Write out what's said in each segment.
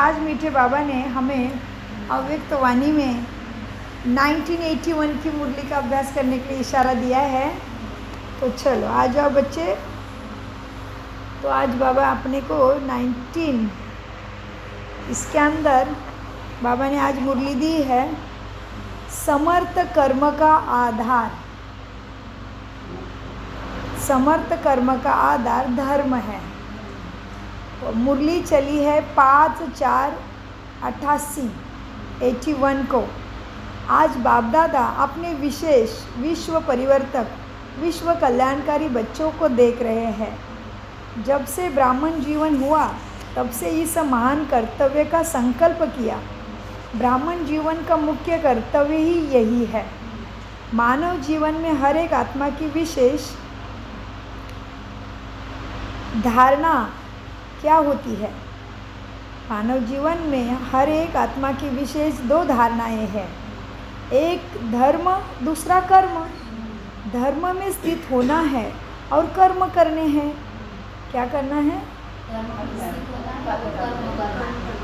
आज मीठे बाबा ने हमें अव्यक्त वाणी में 1981 की मुरली का अभ्यास करने के लिए इशारा दिया है। तो चलो आ जाओ बच्चे। तो आज बाबा अपने को 19 इसके अंदर बाबा ने आज मुरली दी है, समर्थ कर्म का आधार। समर्थ कर्म का आधार धर्म है। तो मुरली चली है 5/4/88 को। आज बाप दादा अपने विशेष विश्व परिवर्तक, विश्व कल्याणकारी बच्चों को देख रहे हैं। जब से ब्राह्मण जीवन हुआ तब से इस महान कर्तव्य का संकल्प किया। ब्राह्मण जीवन का मुख्य कर्तव्य ही यही है। मानव जीवन में हर एक आत्मा की विशेष धारणा क्या होती है? मानव जीवन में हर एक आत्मा की विशेष 2 धारणाएं हैं। एक धर्म, दूसरा कर्म। धर्म में स्थित होना है और कर्म करने हैं। क्या करना है?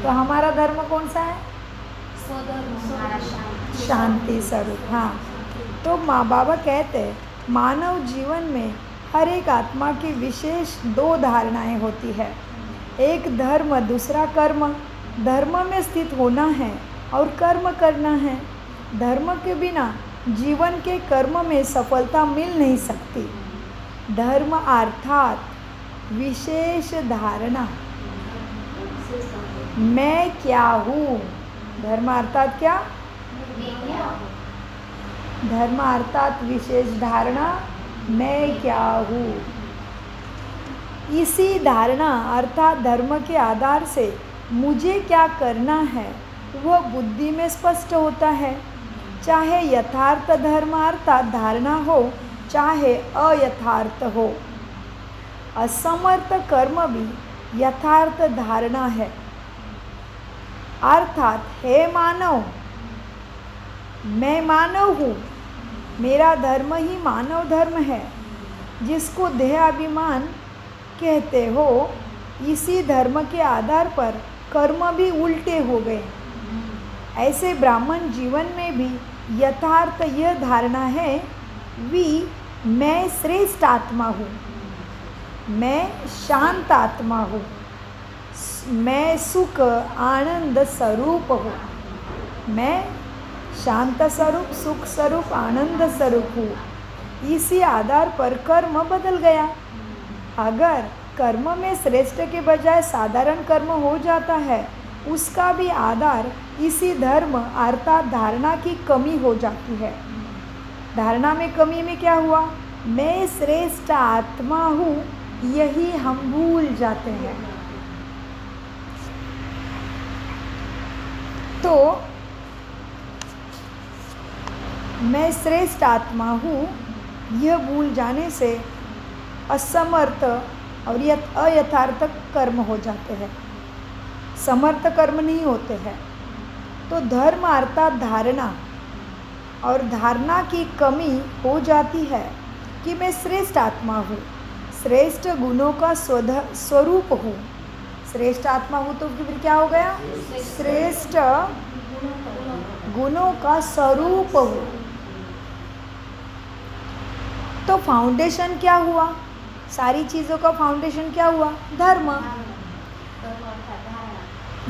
तो हमारा धर्म कौन सा है? शांति स्वरूप। हाँ, तो माँ बाबा कहते हैं मानव जीवन में हर एक आत्मा की विशेष 2 धारणाएं होती है। एक धर्म, दूसरा कर्म। धर्म में स्थित होना है और कर्म करना है। धर्म के बिना जीवन के कर्म में सफलता मिल नहीं सकती। धर्म अर्थात विशेष धारणा, मैं क्या हूँ। धर्म अर्थात क्या? धर्म अर्थात विशेष धारणा, मैं क्या हूँ। इसी धारणा अर्थात धर्म के आधार से मुझे क्या करना है वह बुद्धि में स्पष्ट होता है। चाहे यथार्थ धर्म अर्थात धारणा हो, चाहे अयथार्थ हो। असमर्थ कर्म भी यथार्थ धारणा है। अर्थात हे मानव, मैं मानव हूँ। मेरा धर्म ही मानव धर्म है, जिसको देहाभिमान कहते हो। इसी धर्म के आधार पर कर्म भी उल्टे हो गए। ऐसे ब्राह्मण जीवन में भी यथार्थ यह धारणा है, मैं श्रेष्ठ आत्मा हूँ, मैं शांत आत्मा हूँ, मैं सुख आनंद स्वरूप हूँ, मैं शांत स्वरूप, सुख स्वरूप, आनंद स्वरूप हूँ। इसी आधार पर कर्म बदल गया। अगर कर्म में श्रेष्ठ के बजाय साधारण कर्म हो जाता है, उसका भी आधार इसी धर्म अर्थात धारणा की कमी हो जाती है। धारणा में कमी में क्या हुआ? मैं श्रेष्ठ आत्मा हूँ, यही हम भूल जाते हैं। तो मैं श्रेष्ठ आत्मा हूँ, यह भूल जाने से असमर्थ और अयथार्थ कर्म हो जाते हैं। समर्थ कर्म नहीं होते हैं। तो धर्म अर्थात धारणा और धारणा की कमी हो जाती है कि मैं श्रेष्ठ आत्मा हूँ, श्रेष्ठ गुणों का स्वरूप हूँ। श्रेष्ठ आत्मा हूँ तो फिर क्या हो गया? श्रेष्ठ गुणों का स्वरूप हूँ। तो फाउंडेशन क्या हुआ? सारी चीज़ों का फाउंडेशन क्या हुआ? धर्म।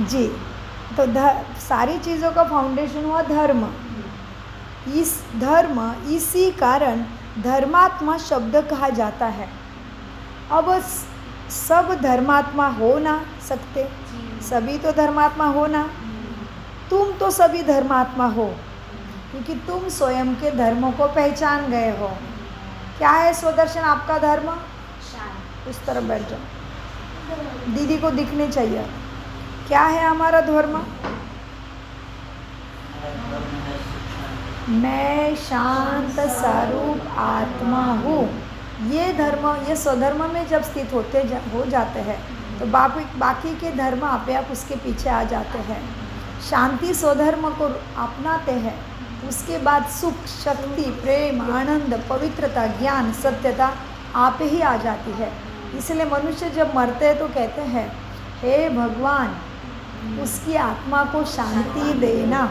जी, तो सारी चीज़ों का फाउंडेशन हुआ धर्म। इस धर्म, इसी कारण धर्मात्मा शब्द कहा जाता है। अब सब धर्मात्मा हो ना सकते, सभी तो धर्मात्मा हो ना। तुम तो सभी धर्मात्मा हो, क्योंकि तुम स्वयं के धर्मों को पहचान गए हो। क्या है स्वदर्शन आपका धर्म? उस तरफ बैठ जाओ, दीदी को दिखने चाहिए। क्या है हमारा धर्म? मैं शांत स्वरूप आत्मा हूँ। ये धर्म, ये स्वधर्म में जब स्थित हो जाते हैं तो बाकी के धर्म आपे आप उसके पीछे आ जाते हैं। शांति स्वधर्म को अपनाते हैं, उसके बाद सुख, शक्ति, प्रेम, आनंद, पवित्रता, ज्ञान, सत्यता आप ही आ जाती है। इसलिए मनुष्य जब मरते हैं तो कहते हैं, हे भगवान, उसकी आत्मा को शांति देना।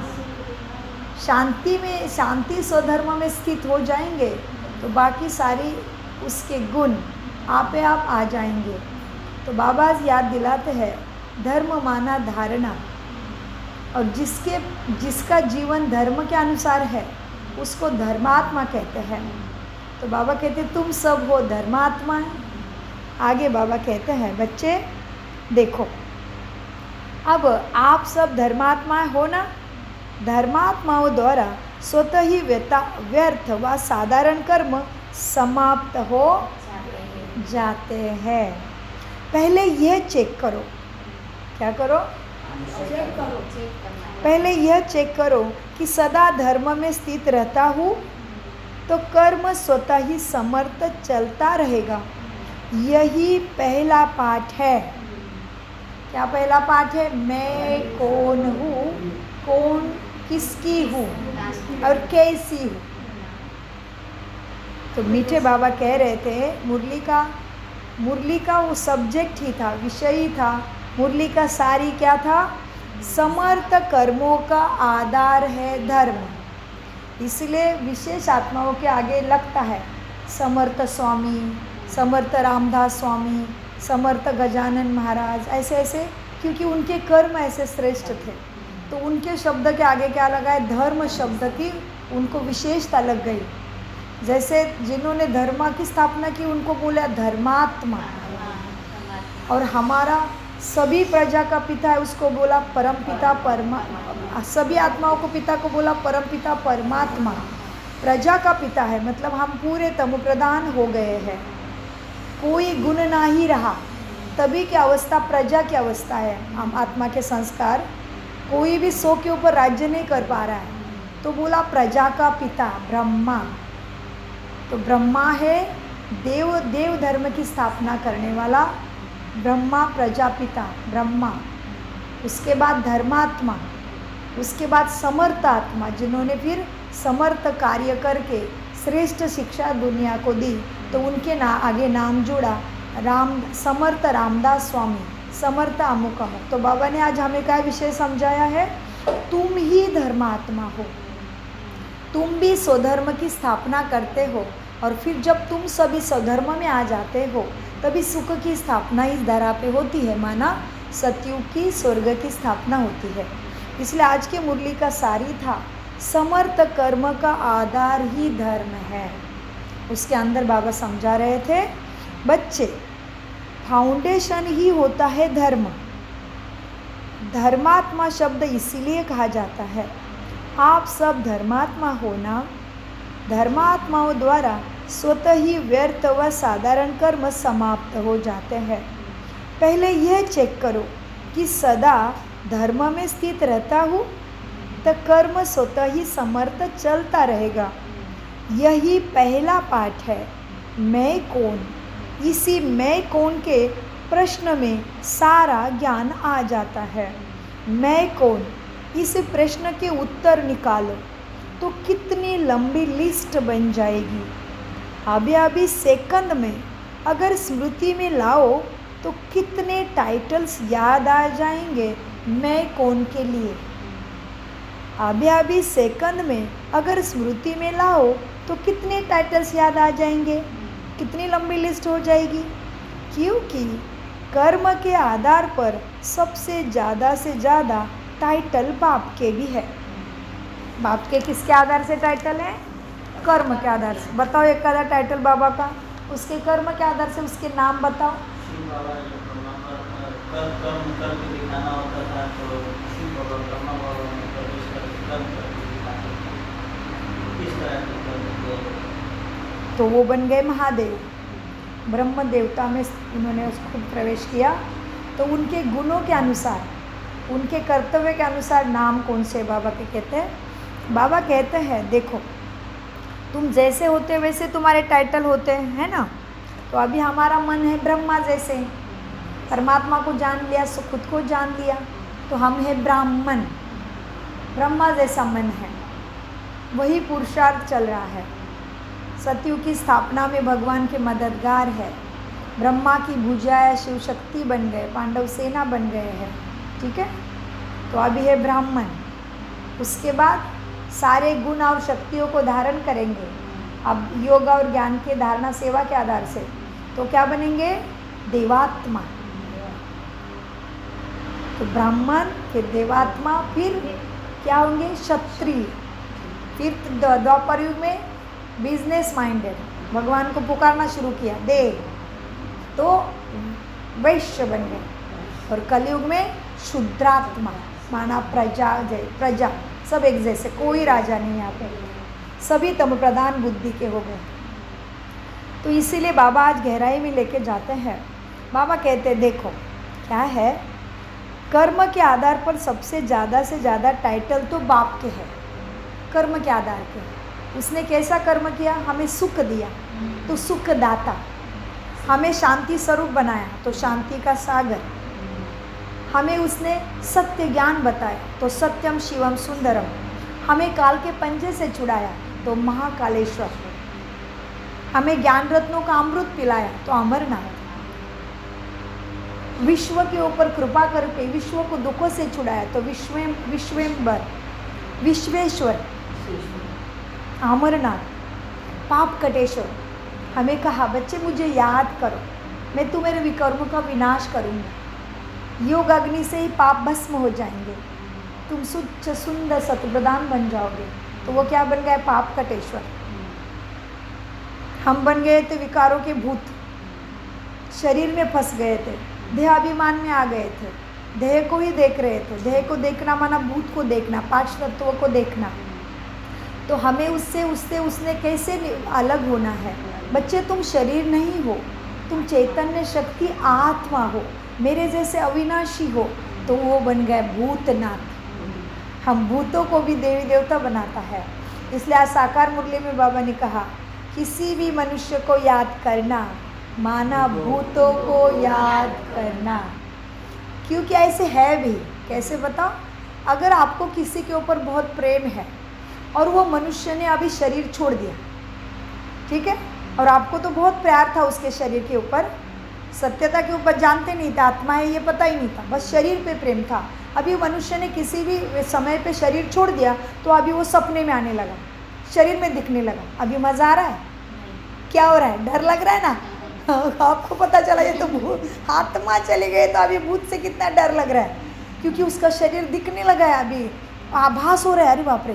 शांति स्वधर्म में स्थित हो जाएंगे तो बाकी सारी उसके गुण आपे आप आ जाएंगे। तो बाबा याद दिलाते हैं धर्म माना धारणा, और जिसका जीवन धर्म के अनुसार है उसको धर्मात्मा कहते हैं। तो बाबा कहते तुम सब हो धर्मात्मा है। आगे बाबा कहते हैं बच्चे देखो, अब आप सब धर्मात्मा हो ना। धर्मात्माओं द्वारा स्वतः ही व्यर्थ व साधारण कर्म समाप्त हो जाते हैं। पहले यह चेक करो, क्या करो? चेक करो। पहले यह चेक करो कि सदा धर्म में स्थित रहता हूँ तो कर्म स्वतः ही समर्थ चलता रहेगा। यही पहला पाठ है। क्या पहला पाठ है? मैं कौन हूँ, कौन किसकी हूँ और कैसी हूँ। तो मीठे बाबा कह रहे थे मुरली का वो सब्जेक्ट ही था, विषय ही था। मुरली का सारी क्या था? समर्थ कर्मों का आधार है धर्म। इसलिए विशेष आत्माओं के आगे लगता है समर्थ स्वामी, समर्थ रामदास स्वामी, समर्थ गजानन महाराज, ऐसे ऐसे, क्योंकि उनके कर्म ऐसे श्रेष्ठ थे। तो उनके शब्द के आगे क्या लगा है? धर्म शब्द की उनको विशेषता लग गई। जैसे जिन्होंने धर्म की स्थापना की उनको बोला धर्मात्मा, और हमारा सभी प्रजा का पिता है उसको बोला परम पिता सभी आत्माओं को पिता को बोला परम पिता परमात्मा। प्रजा का पिता है, मतलब हम पूरे तमो प्रधान हो गए हैं, कोई गुण ना ही रहा। तभी की अवस्था प्रजा की अवस्था है। हम आत्मा के संस्कार, कोई भी 100 के ऊपर राज्य नहीं कर पा रहा है, तो बोला प्रजा का पिता ब्रह्मा। तो ब्रह्मा है देव धर्म की स्थापना करने वाला ब्रह्मा, प्रजापिता ब्रह्मा। उसके बाद धर्मात्मा, उसके बाद समर्थ आत्मा, जिन्होंने फिर समर्थ कार्य करके श्रेष्ठ शिक्षा दुनिया को दी, तो उनके आगे नाम जुड़ा समर्थ रामदास स्वामी, समर्थ अमुक अमुक। तो बाबा ने आज हमें क्या विषय समझाया है? तुम ही धर्मात्मा हो, तुम भी स्वधर्म की स्थापना करते हो, और फिर जब तुम सभी स्वधर्म में आ जाते हो तभी सुख की स्थापना इस धरा पे होती है। माना सतयुग की स्वर्ग की स्थापना होती है। इसलिए आज के मुरली का सारी था समर्थ कर्म का आधार ही धर्म है। उसके अंदर बाबा समझा रहे थे बच्चे, फाउंडेशन ही होता है धर्म। धर्मात्मा शब्द इसीलिए कहा जाता है। आप सब धर्मात्मा होना, धर्मात्माओं द्वारा स्वतः ही व्यर्थ व साधारण कर्म समाप्त हो जाते हैं। पहले यह चेक करो कि सदा धर्म में स्थित रहता हूँ तो कर्म स्वतः ही समर्थ चलता रहेगा। यही पहला पाठ है, मैं कौन। इसी मैं कौन के प्रश्न में सारा ज्ञान आ जाता है। मैं कौन, इस प्रश्न के उत्तर निकालो तो कितनी लंबी लिस्ट बन जाएगी। अभी सेकंड में अगर स्मृति में लाओ तो कितने टाइटल्स याद आ जाएंगे मैं कौन के लिए। अभी सेकंड में अगर स्मृति में लाओ तो कितने टाइटल्स याद आ जाएंगे, कितनी लंबी लिस्ट हो जाएगी। क्योंकि कर्म के आधार पर सबसे ज़्यादा से ज़्यादा टाइटल बाप के भी है। बाप के किसके आधार से टाइटल है? कर्म के आधार से। बताओ एक आधा टाइटल बाबा का, उसके कर्म के आधार से उसके नाम बताओ। तो वो बन गए महादेव, ब्रह्म देवता में उन्होंने खुद प्रवेश किया। तो उनके गुणों के अनुसार, उनके कर्तव्य के अनुसार नाम कौन से बाबा के कहते हैं? बाबा कहते हैं देखो, तुम जैसे होते वैसे तुम्हारे टाइटल होते हैं, है ना। तो अभी हमारा मन है ब्रह्मा जैसे, परमात्मा को जान लिया सो खुद को जान लिया, तो हम है ब्राह्मण, ब्रह्मा जैसा मन है। वही पुरुषार्थ चल रहा है। सतयुग की स्थापना में भगवान के मददगार है। ब्रह्मा की भुजाएं शिव शक्ति बन गए, पांडव सेना बन गए हैं, ठीक है। तो अभी है ब्राह्मण। उसके बाद सारे गुण और शक्तियों को धारण करेंगे। अब योग और ज्ञान के धारणा सेवा के आधार से तो क्या बनेंगे? देवात्मा। तो ब्राह्मण, फिर देवात्मा, फिर क्या होंगे? क्षत्रिय। फिर द्वापर युग में बिजनेस माइंडेड, भगवान को पुकारना शुरू किया, दे, तो वैश्य बन गए। और कलयुग में शुद्रात्मा, माना प्रजा, जय प्रजा, सब एक जैसे, कोई राजा नहीं यहाँ पे, सभी तम प्रधान बुद्धि के हो गए। तो इसीलिए बाबा आज गहराई में लेके जाते हैं। बाबा कहते हैं देखो क्या है, कर्म के आधार पर सबसे ज़्यादा से ज़्यादा टाइटल तो बाप के हैं, कर्म के आधार के। उसने कैसा कर्म किया? हमें सुख दिया तो सुख दाता, हमें शांति स्वरूप बनाया तो शांति का सागर, हमें उसने सत्य ज्ञान बताया तो सत्यम शिवम सुंदरम, हमें काल के पंजे से छुड़ाया तो महाकालेश्वर, हमें ज्ञान रत्नों का अमृत पिलाया तो अमरनाथ, विश्व के ऊपर कृपा करके विश्व को दुखों से छुड़ाया तो विश्वेम्बर, विश्वेश्वर, अमरनाथ, पाप कटेश्वर। हमें कहा बच्चे मुझे याद करो, मैं तुम्हारे विकर्म का विनाश करूँगा, योग अग्नि से ही पाप भस्म हो जाएंगे, तुम सुच्च सुंदर सतप्रधान बन जाओगे। तो वो क्या बन गए? पाप कटेश्वर। हम बन गए थे विकारों के भूत, शरीर में फंस गए थे, देहाभिमान में आ गए थे, देह को ही देख रहे थे। देह को देखना माना भूत को देखना, पांच तत्वों को देखना। तो हमें उसने कैसे अलग होना है? बच्चे तुम शरीर नहीं हो, तुम चैतन्य शक्ति आत्मा हो, मेरे जैसे अविनाशी हो। तो वो बन गए भूतनाथ। हम भूतों को भी देवी देवता बनाता है। इसलिए आज साकार मुरली में बाबा ने कहा किसी भी मनुष्य को याद करना माना भूतों को याद करना। क्योंकि ऐसे है भी। कैसे बताओ? अगर आपको किसी के ऊपर बहुत प्रेम है और वो मनुष्य ने अभी शरीर छोड़ दिया, ठीक है, और आपको तो बहुत प्यार था उसके शरीर के ऊपर, सत्यता के ऊपर जानते नहीं थे, आत्मा है ये पता ही नहीं था, बस शरीर पे प्रेम था। अभी मनुष्य ने किसी भी समय पे शरीर छोड़ दिया तो अभी वो सपने में आने लगा, शरीर में दिखने लगा। अभी मज़ा आ रहा है? क्या हो रहा है? डर लग रहा है ना? आपको पता चला ये तो भूत, आत्मा चले गए तो अभी भूत से कितना डर लग रहा है, क्योंकि उसका शरीर दिखने लगा है, अभी आभास हो रहा है। अरे बाप रे!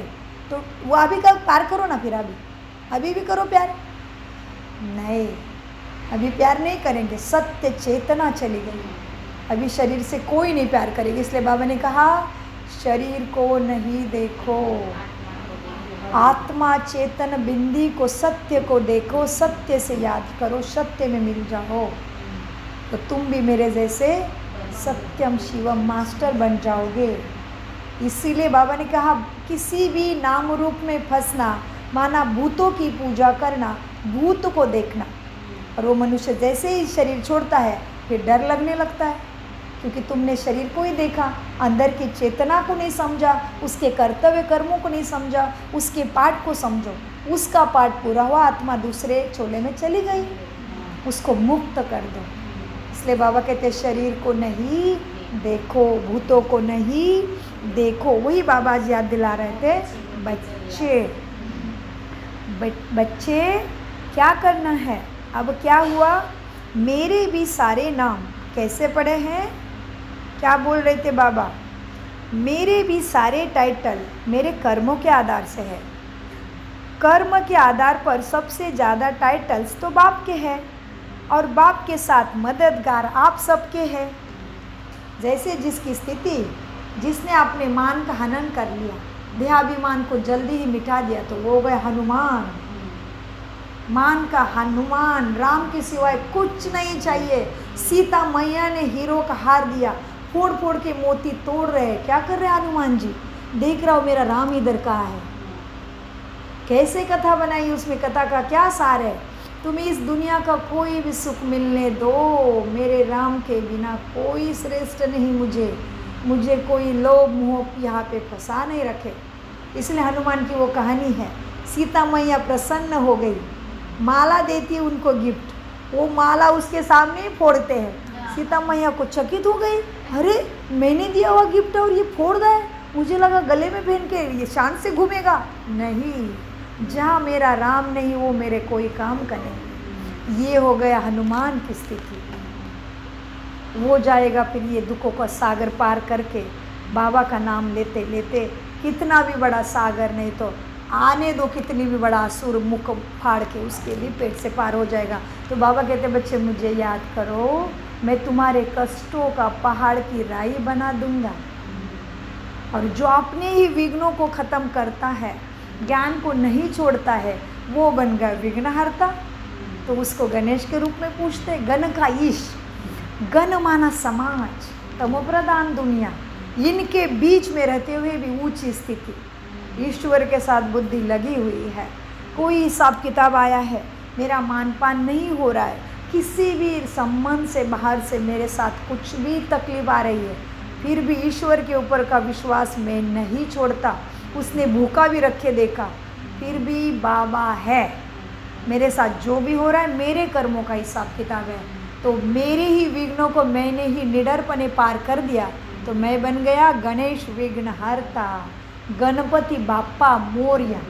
तो वो अभी का प्यार करो ना, फिर अभी भी करो प्यार। नहीं, अभी प्यार नहीं करेंगे, सत्य चेतना चली गई, अभी शरीर से कोई नहीं प्यार करेगा। इसलिए बाबा ने कहा शरीर को नहीं देखो, आत्मा चेतन बिंदी को, सत्य को देखो, सत्य से याद करो, सत्य में मिल जाओ तो तुम भी मेरे जैसे सत्यम शिवम मास्टर बन जाओगे। इसीलिए बाबा ने कहा किसी भी नाम रूप में फंसना माना भूतों की पूजा करना, भूत को देखना। और वो मनुष्य जैसे ही शरीर छोड़ता है फिर डर लगने लगता है, क्योंकि तुमने शरीर को ही देखा, अंदर की चेतना को नहीं समझा, उसके कर्तव्य कर्मों को नहीं समझा, उसके पाठ को समझो। उसका पाठ पूरा हुआ, आत्मा दूसरे चोले में चली गई, उसको मुक्त कर दो। इसलिए बाबा कहते शरीर को नहीं देखो, भूतों को नहीं देखो। वही बाबा आज याद दिला रहे थे, बच्चे क्या करना है। अब क्या हुआ? मेरे भी सारे नाम कैसे पढ़े हैं? क्या बोल रहे थे बाबा? मेरे भी सारे टाइटल मेरे कर्मों के आधार से है। कर्म के आधार पर सबसे ज़्यादा टाइटल्स तो बाप के हैं, और बाप के साथ मददगार आप सबके हैं। जैसे जिसकी स्थिति, जिसने अपने मान का हनन कर लिया, देहाभिमान को जल्दी ही मिटा दिया, तो वो गए हनुमान। मान का हनुमान, राम के सिवाय कुछ नहीं चाहिए। सीता मैया ने हीरो का हार दिया, फोड़ फोड़ के मोती तोड़ रहे हैं। क्या कर रहे हैं हनुमान जी? देख रहा हो मेरा राम इधर कहाँ है। कैसे कथा बनाई, उसमें कथा का क्या सार है? तुम्हें इस दुनिया का कोई भी सुख मिलने दो, मेरे राम के बिना कोई श्रेष्ठ नहीं। मुझे कोई लोभ मोह यहाँ पे फंसा नहीं रखे। इसलिए हनुमान की वो कहानी है। सीता मैया प्रसन्न हो गई, माला देती उनको गिफ्ट, वो माला उसके सामने ही फोड़ते हैं। सीता मैया को चकित हो गई, अरे मैंने दिया हुआ गिफ्ट और ये फोड़ रहा है, मुझे लगा गले में पहन के ये शान से घूमेगा। नहीं, जहाँ मेरा राम नहीं वो मेरे कोई काम का नहीं। ये हो गया हनुमान की स्थिति। वो जाएगा फिर ये दुखों का सागर पार करके बाबा का नाम लेते लेते, कितना भी बड़ा सागर नहीं तो आने दो, कितनी भी बड़ा असुर मुख फाड़ के उसके भी पेट से पार हो जाएगा। तो बाबा कहते बच्चे मुझे याद करो, मैं तुम्हारे कष्टों का पहाड़ की राई बना दूंगा। और जो अपने ही विघ्नों को ख़त्म करता है, ज्ञान को नहीं छोड़ता है, वो बन गया विघ्नहर्ता। तो उसको गणेश के रूप में पूछते। गण का ईश, गण माना समाज, तमोप्रधान दुनिया, इनके बीच में रहते हुए भी ऊंची स्थिति, ईश्वर के साथ बुद्धि लगी हुई है। कोई हिसाब किताब आया है, मेरा मानपान नहीं हो रहा है, किसी भी संबंध से बाहर से मेरे साथ कुछ भी तकलीफ आ रही है, फिर भी ईश्वर के ऊपर का विश्वास मैं नहीं छोड़ता। उसने भूखा भी रखे देखा, फिर भी बाबा है मेरे साथ। जो भी हो रहा है मेरे कर्मों का हिसाब किताब है। तो मेरे ही विघ्नों को मैंने ही निडरपने पार कर दिया, तो मैं बन गया गणेश विघ्नहर्ता, गणपति बाप्पा मोरया।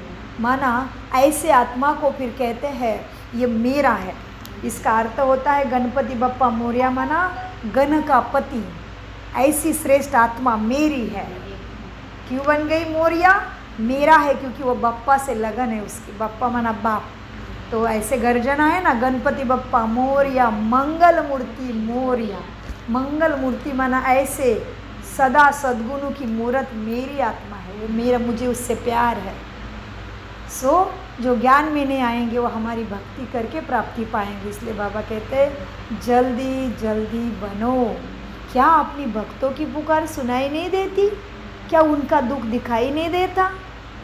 माना ऐसे आत्मा को फिर कहते हैं ये मेरा है। इसका अर्थ होता है गणपति बप्पा मोरया, माना गण का पति, ऐसी श्रेष्ठ आत्मा मेरी है। क्यों बन गई मोरया? मेरा है क्योंकि वो बप्पा से लगन है उसकी। बप्पा माना बाप। तो ऐसे गर्जना है ना, गणपति बप्पा मोरया, मंगल मूर्ति मोरया। मंगल मूर्ति माना ऐसे सदा सद्गुणों की मूर्त मेरी आत्मा है, वो मेरा, मुझे उससे प्यार है। सो जो ज्ञान में नहीं आएंगे वो हमारी भक्ति करके प्राप्ति पाएंगे। इसलिए बाबा कहते हैं जल्दी जल्दी बनो। क्या अपनी भक्तों की पुकार सुनाई नहीं देती? क्या उनका दुख दिखाई नहीं देता?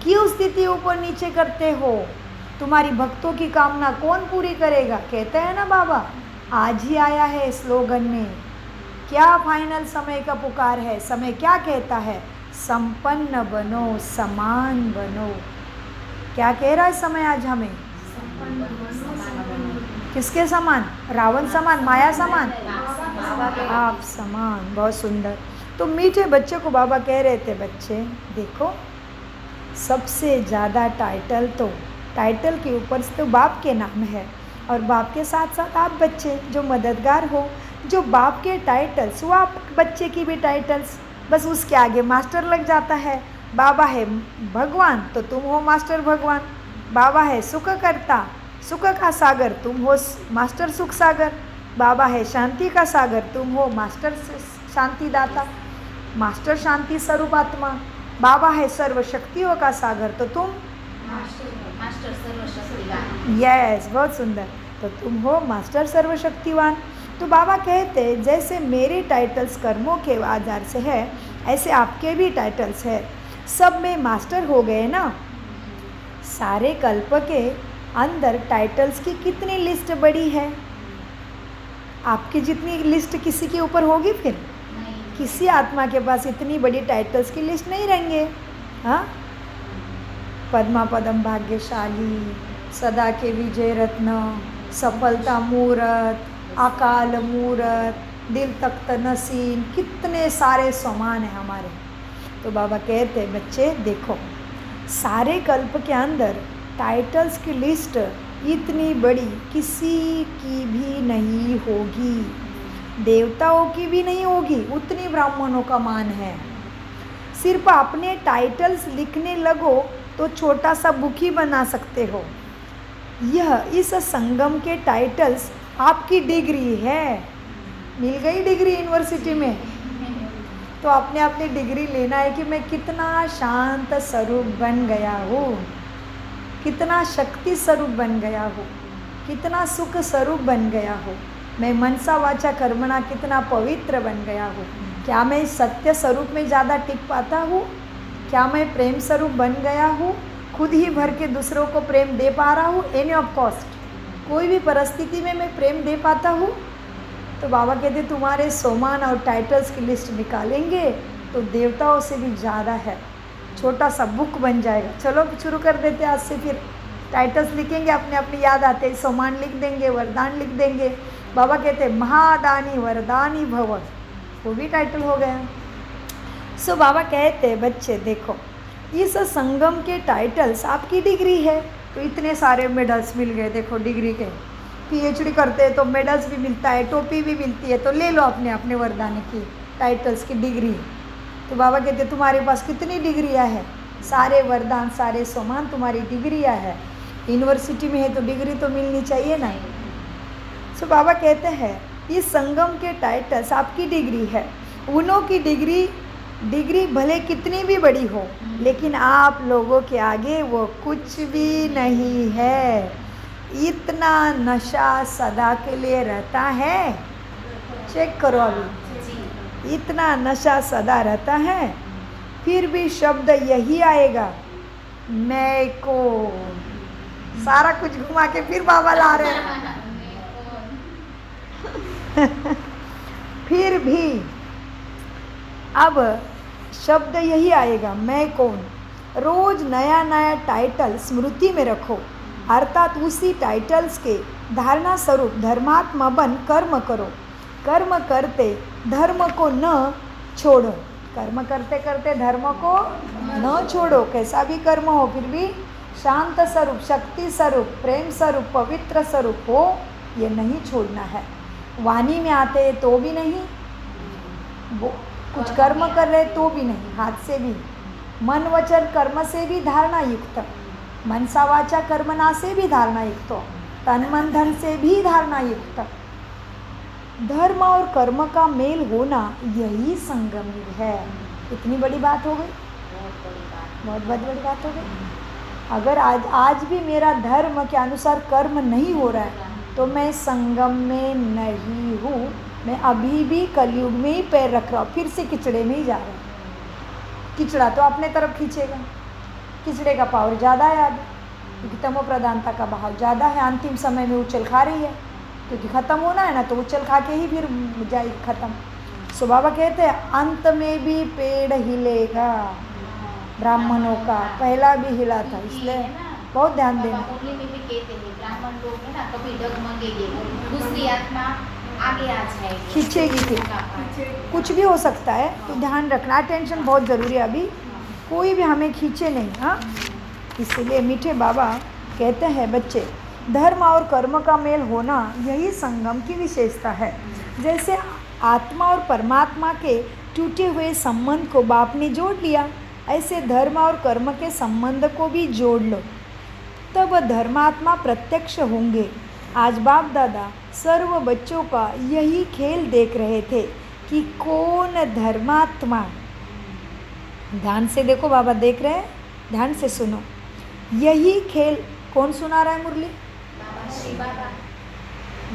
क्यों स्थिति ऊपर नीचे करते हो? तुम्हारी भक्तों की कामना कौन पूरी करेगा? कहते हैं ना बाबा, आज ही आया है स्लोगन में। क्या फाइनल समय का पुकार है? समय क्या कहता है? संपन्न बनो, समान बनो। क्या कह रहा है समय आज हमें? किसके समान? रावण समान, माया समान, आप समान। बहुत सुंदर। तो मीठे बच्चे को बाबा कह रहे थे, बच्चे देखो, सबसे ज़्यादा टाइटल के ऊपर से तो बाप के नाम है, और बाप के साथ साथ आप बच्चे जो मददगार हो, जो बाप के टाइटल्स वो आप बच्चे की भी टाइटल्स, बस उसके आगे मास्टर लग जाता है। बाबा है भगवान तो तुम हो मास्टर भगवान। बाबा है सुख करता, सुख का सागर, तुम हो मास्टर सुख सागर। बाबा है शांति का सागर, तुम हो मास्टर शांति दाता, मास्टर शांति स्वरूप आत्मा। बाबा है सर्वशक्तियों का सागर, तो तुम मास्टर सर्वशक्तिवान। यस, बहुत सुंदर। तो तुम हो मास्टर सर्वशक्तिवान। तो बाबा कहते जैसे मेरे टाइटल्स कर्मों के आधार से है, ऐसे आपके भी टाइटल्स है। सब में मास्टर हो गए ना। सारे कल्प के अंदर टाइटल्स की कितनी लिस्ट बड़ी है? आपकी जितनी लिस्ट किसी के ऊपर होगी? फिर किसी आत्मा के पास इतनी बड़ी टाइटल्स की लिस्ट नहीं रहेंगे। हाँ, पद्मा पदम भाग्यशाली, सदा के विजय रत्न, सफलता मूरत, अकाल मूरत, दिल तख्त नसीन, कितने सारे समान हैं हमारे। तो बाबा कहते हैं बच्चे देखो, सारे कल्प के अंदर टाइटल्स की लिस्ट इतनी बड़ी किसी की भी नहीं होगी, देवताओं की भी नहीं होगी, उतनी ब्राह्मणों का मान है। सिर्फ अपने टाइटल्स लिखने लगो तो छोटा सा बुक ही बना सकते हो। यह इस संगम के टाइटल्स आपकी डिग्री है। मिल गई डिग्री यूनिवर्सिटी में, तो अपने अपनी डिग्री लेना है कि मैं कितना शांत स्वरूप बन गया हूँ, कितना शक्ति स्वरूप बन गया हूँ, कितना सुख स्वरूप बन गया हूँ, मैं मनसा वाचा कर्मणा कितना पवित्र बन गया हूँ। क्या मैं सत्य स्वरूप में ज़्यादा टिक पाता हूँ? क्या मैं प्रेम स्वरूप बन गया हूँ? खुद ही भर के दूसरों को प्रेम दे पा रहा हूँ? एनी ऑफ कॉस्ट, कोई भी परिस्थिति में मैं प्रेम दे पाता हूँ? तो बाबा कहते तुम्हारे सोमान और टाइटल्स की लिस्ट निकालेंगे तो देवताओं से भी ज़्यादा है। छोटा सा बुक बन जाएगा। चलो शुरू कर देते आज से। फिर टाइटल्स लिखेंगे, अपने अपने याद आते हैं, सोमान लिख देंगे, वरदान लिख देंगे। बाबा कहते महादानी वरदानी भव, वो भी टाइटल हो गया। सो बाबा कहते बच्चे देखो, इस संगम के टाइटल्स आपकी डिग्री है। तो इतने सारे मेडल्स मिल गए, देखो डिग्री के, पीएचडी करते हैं तो मेडल्स भी मिलता है, टोपी भी मिलती है, तो ले लो अपने अपने वरदान की टाइटल्स की डिग्री। तो बाबा कहते तुम्हारे पास कितनी डिग्रियाँ हैं, सारे वरदान सारे सम्मान तुम्हारी डिग्रियाँ है। यूनिवर्सिटी में है तो डिग्री तो मिलनी चाहिए ना। सो बाबा कहते हैं इस संगम के टाइटल्स आपकी डिग्री है। उन्हों की डिग्री भले कितनी भी बड़ी हो, लेकिन आप लोगों के आगे वो कुछ भी नहीं है। इतना नशा सदा के लिए रहता है, चेक करो अभी, इतना नशा सदा रहता है, फिर भी शब्द यही आएगा, मैं को। सारा कुछ घुमा के फिर बाबा ला रहे हैं। फिर भी अब शब्द यही आएगा, मैं कौन। रोज नया नया टाइटल स्मृति में रखो, अर्थात उसी टाइटल्स के धारणा स्वरूप धर्मात्मा बन कर्म करो। कर्म करते धर्म को न छोड़ो, कर्म करते करते धर्म को न छोड़ो। कैसा भी कर्म हो, फिर भी शांत स्वरूप, शक्ति स्वरूप, प्रेम स्वरूप, पवित्र स्वरूप हो, ये नहीं छोड़ना है। वाणी में आते तो भी नहीं, वो कुछ कर्म कर रहे तो भी नहीं, हाथ से भी, मन वचन कर्म से भी धारणा युक्त, मनसा वाचा कर्मणा से भी धारणा युक्त, तन मन धन से भी धारणा युक्त। धर्म और कर्म का मेल होना यही संगम युग है। इतनी बड़ी बात हो गई, बहुत बड़ी बात हो गई। अगर आज भी मेरा धर्म के अनुसार कर्म नहीं हो रहा है तो मैं संगम में नहीं हूँ, मैं अभी भी कलयुग में ही पैर रख रहा हूँ, फिर से किचड़े में ही जा रहा हूँ। किचड़ा तो अपने तरफ खींचेगा, किचड़े का पावर ज़्यादा है अब, क्योंकि तमो प्रधानता का बहाव ज़्यादा है। अंतिम समय में उछल खा रही है, क्योंकि ख़त्म होना है ना, तो उछल खा के ही फिर जाएगी ख़त्म। सो बाबा कहते हैं अंत में भी पेड़ हिलेगा। ब्राह्मणों का पहला भी हिला था, इसलिए बहुत ध्यान देना। मुरली में भी कहते हैं ब्राह्मण लोग है ना, कभी डगमगेंगे, दूसरी आत्मा आगे आ जाएगी, खींचेगी, फिर कुछ भी हो सकता है, तो ध्यान रखना। अटेंशन बहुत ज़रूरी है, अभी कोई भी हमें खींचे नहीं। हाँ, इसलिए मीठे बाबा कहते हैं बच्चे, धर्म और कर्म का मेल होना यही संगम की विशेषता है। जैसे आत्मा और परमात्मा के टूटे हुए संबंध को बाप ने जोड़ लिया, ऐसे धर्म और कर्म के संबंध को भी जोड़ लो, तब धर्मात्मा प्रत्यक्ष होंगे। आज बाप दादा सर्व बच्चों का यही खेल देख रहे थे कि कौन धर्मात्मा। ध्यान से देखो, बाबा देख रहे हैं, ध्यान से सुनो। यही खेल कौन सुना रहा है मुरली?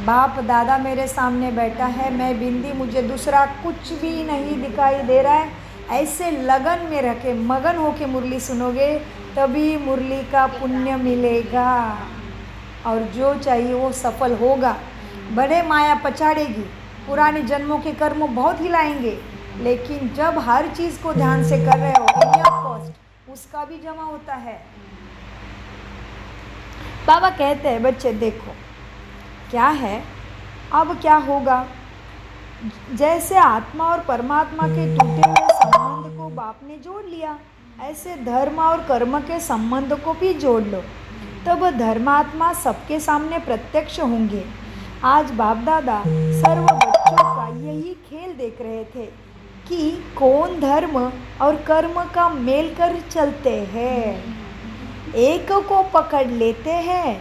बाप दादा मेरे सामने बैठा है, मैं बिंदी, मुझे दूसरा कुछ भी नहीं दिखाई दे रहा है। ऐसे लगन में रखे, मगन होके मुरली सुनोगे, तभी मुरली का पुण्य मिलेगा और जो चाहिए वो सफल होगा। बड़े माया पछाड़ेगी, पुराने जन्मों के कर्म बहुत हिलाएंगे, लेकिन जब हर चीज़ को ध्यान से कर रहे हो, कॉस्ट उसका भी जमा होता है। बाबा कहते हैं बच्चे देखो क्या है, अब क्या होगा। जैसे आत्मा और परमात्मा के टूटे हुए संबंध को बाप ने जोड़ लिया, ऐसे धर्म और कर्म के संबंध को भी जोड़ लो, तब धर्मात्मा सबके सामने प्रत्यक्ष होंगे। आज बाप दादा सर्व बच्चों का यही खेल देख रहे थे कि कौन धर्म और कर्म का मेल कर चलते हैं। एक को पकड़ लेते हैं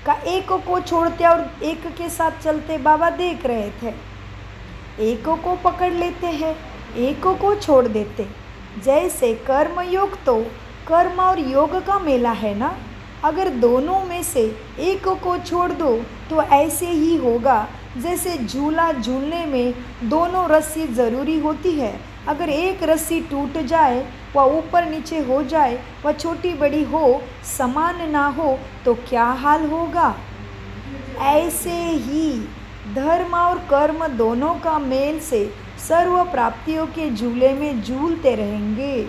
का एक को छोड़ते और एक के साथ चलते, बाबा देख रहे थे। एक को पकड़ लेते हैं, एक को छोड़ देते। जैसे कर्म योग तो कर्म और योग का मेला है ना, अगर दोनों में से एक को छोड़ दो तो ऐसे ही होगा जैसे झूला झूलने में दोनों रस्सी ज़रूरी होती है। अगर एक रस्सी टूट जाए, वह ऊपर नीचे हो जाए, वह छोटी बड़ी हो, समान ना हो, तो क्या हाल होगा। ऐसे ही धर्म और कर्म दोनों का मेल से सर्व प्राप्तियों के झूले में झूलते रहेंगे।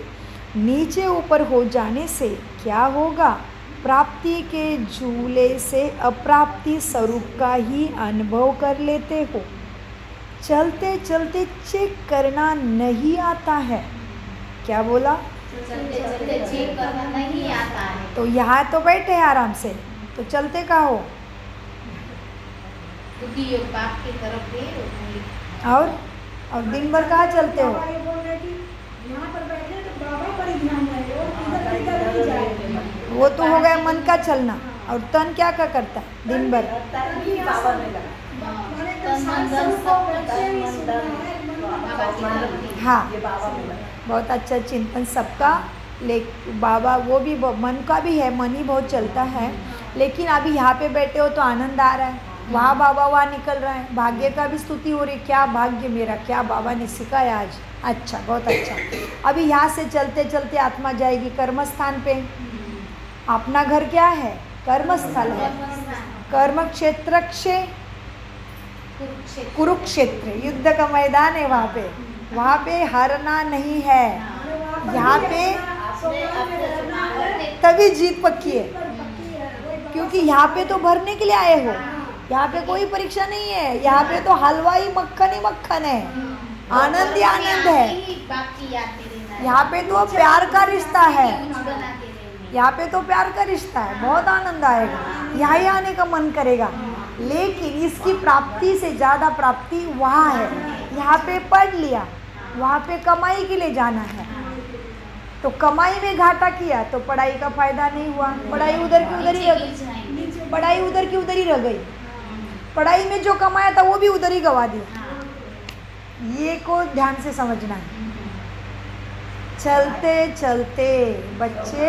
नीचे ऊपर हो जाने से क्या होगा, प्राप्ति के झूले से अप्राप्ति स्वरूप का ही अनुभव कर लेते हो। चलते चलते चेक करना नहीं आता है। क्या बोला? चलते चलते चेक करना नहीं आता है। तो यहाँ तो बैठे हैं आराम से, तो चलते का हो? क्योंकि ये बाप की तरफ है। और दिन भर कहाँ चलते हो? बाबा ये बोल रहे कि यहाँ पर बैठे तो बाबा पर ही ध्यान रहे और किधर किधर नहीं जाए। वो तो हो गया मन का चलना। और तन क्या करता है दिन भर? तभी बाबा में लगा। मैंने तो सांसों को बच्चे ही सुना है, मन बाबा की तरफ है। हाँ, ये बाबा में लगा। बहुत अच्छा चिंतन सबका। बाबा वो भी मन का भी है, मन ही बहुत चलता है। लेकिन अभी यहाँ पे बैठे हो तो आनंद आ रहा है, वहाँ बाबा वहाँ निकल रहा है, भाग्य का भी स्तुति हो रही। क्या भाग्य मेरा, क्या बाबा ने सिखाया आज। अच्छा, बहुत अच्छा। अभी यहाँ से चलते चलते आत्मा जाएगी कर्म स्थान पे। अपना घर क्या है? कर्म स्थल है। कर्म क्षेत्र कुरुक्षेत्र, युद्ध का मैदान है वहाँ पे हारना नहीं है। यहाँ पे तभी जीत पक्की है, क्योंकि यहाँ पे तो भरने के लिए आए हो। यहाँ पे कोई परीक्षा नहीं है, यहाँ पे तो हलवा ही मक्खन है, आनंद ही आनंद है। यहाँ पे तो प्यार का रिश्ता है, यहाँ पे तो प्यार का रिश्ता है, बहुत आनंद आएगा, यहाँ ही आने का मन करेगा। लेकिन इसकी प्राप्ति से ज़्यादा प्राप्ति वहाँ है। यहाँ पे पढ़ लिया, वहाँ पे कमाई के लिए जाना है, तो कमाई में घाटा किया तो पढ़ाई का फायदा नहीं हुआ। पढ़ाई उधर की उधर ही रह गई, पढ़ाई उधर की उधर ही रह गई। पढ़ाई में जो कमाया था वो भी उधर ही गवा दिया। ये को ध्यान से समझना है। चलते चलते बच्चे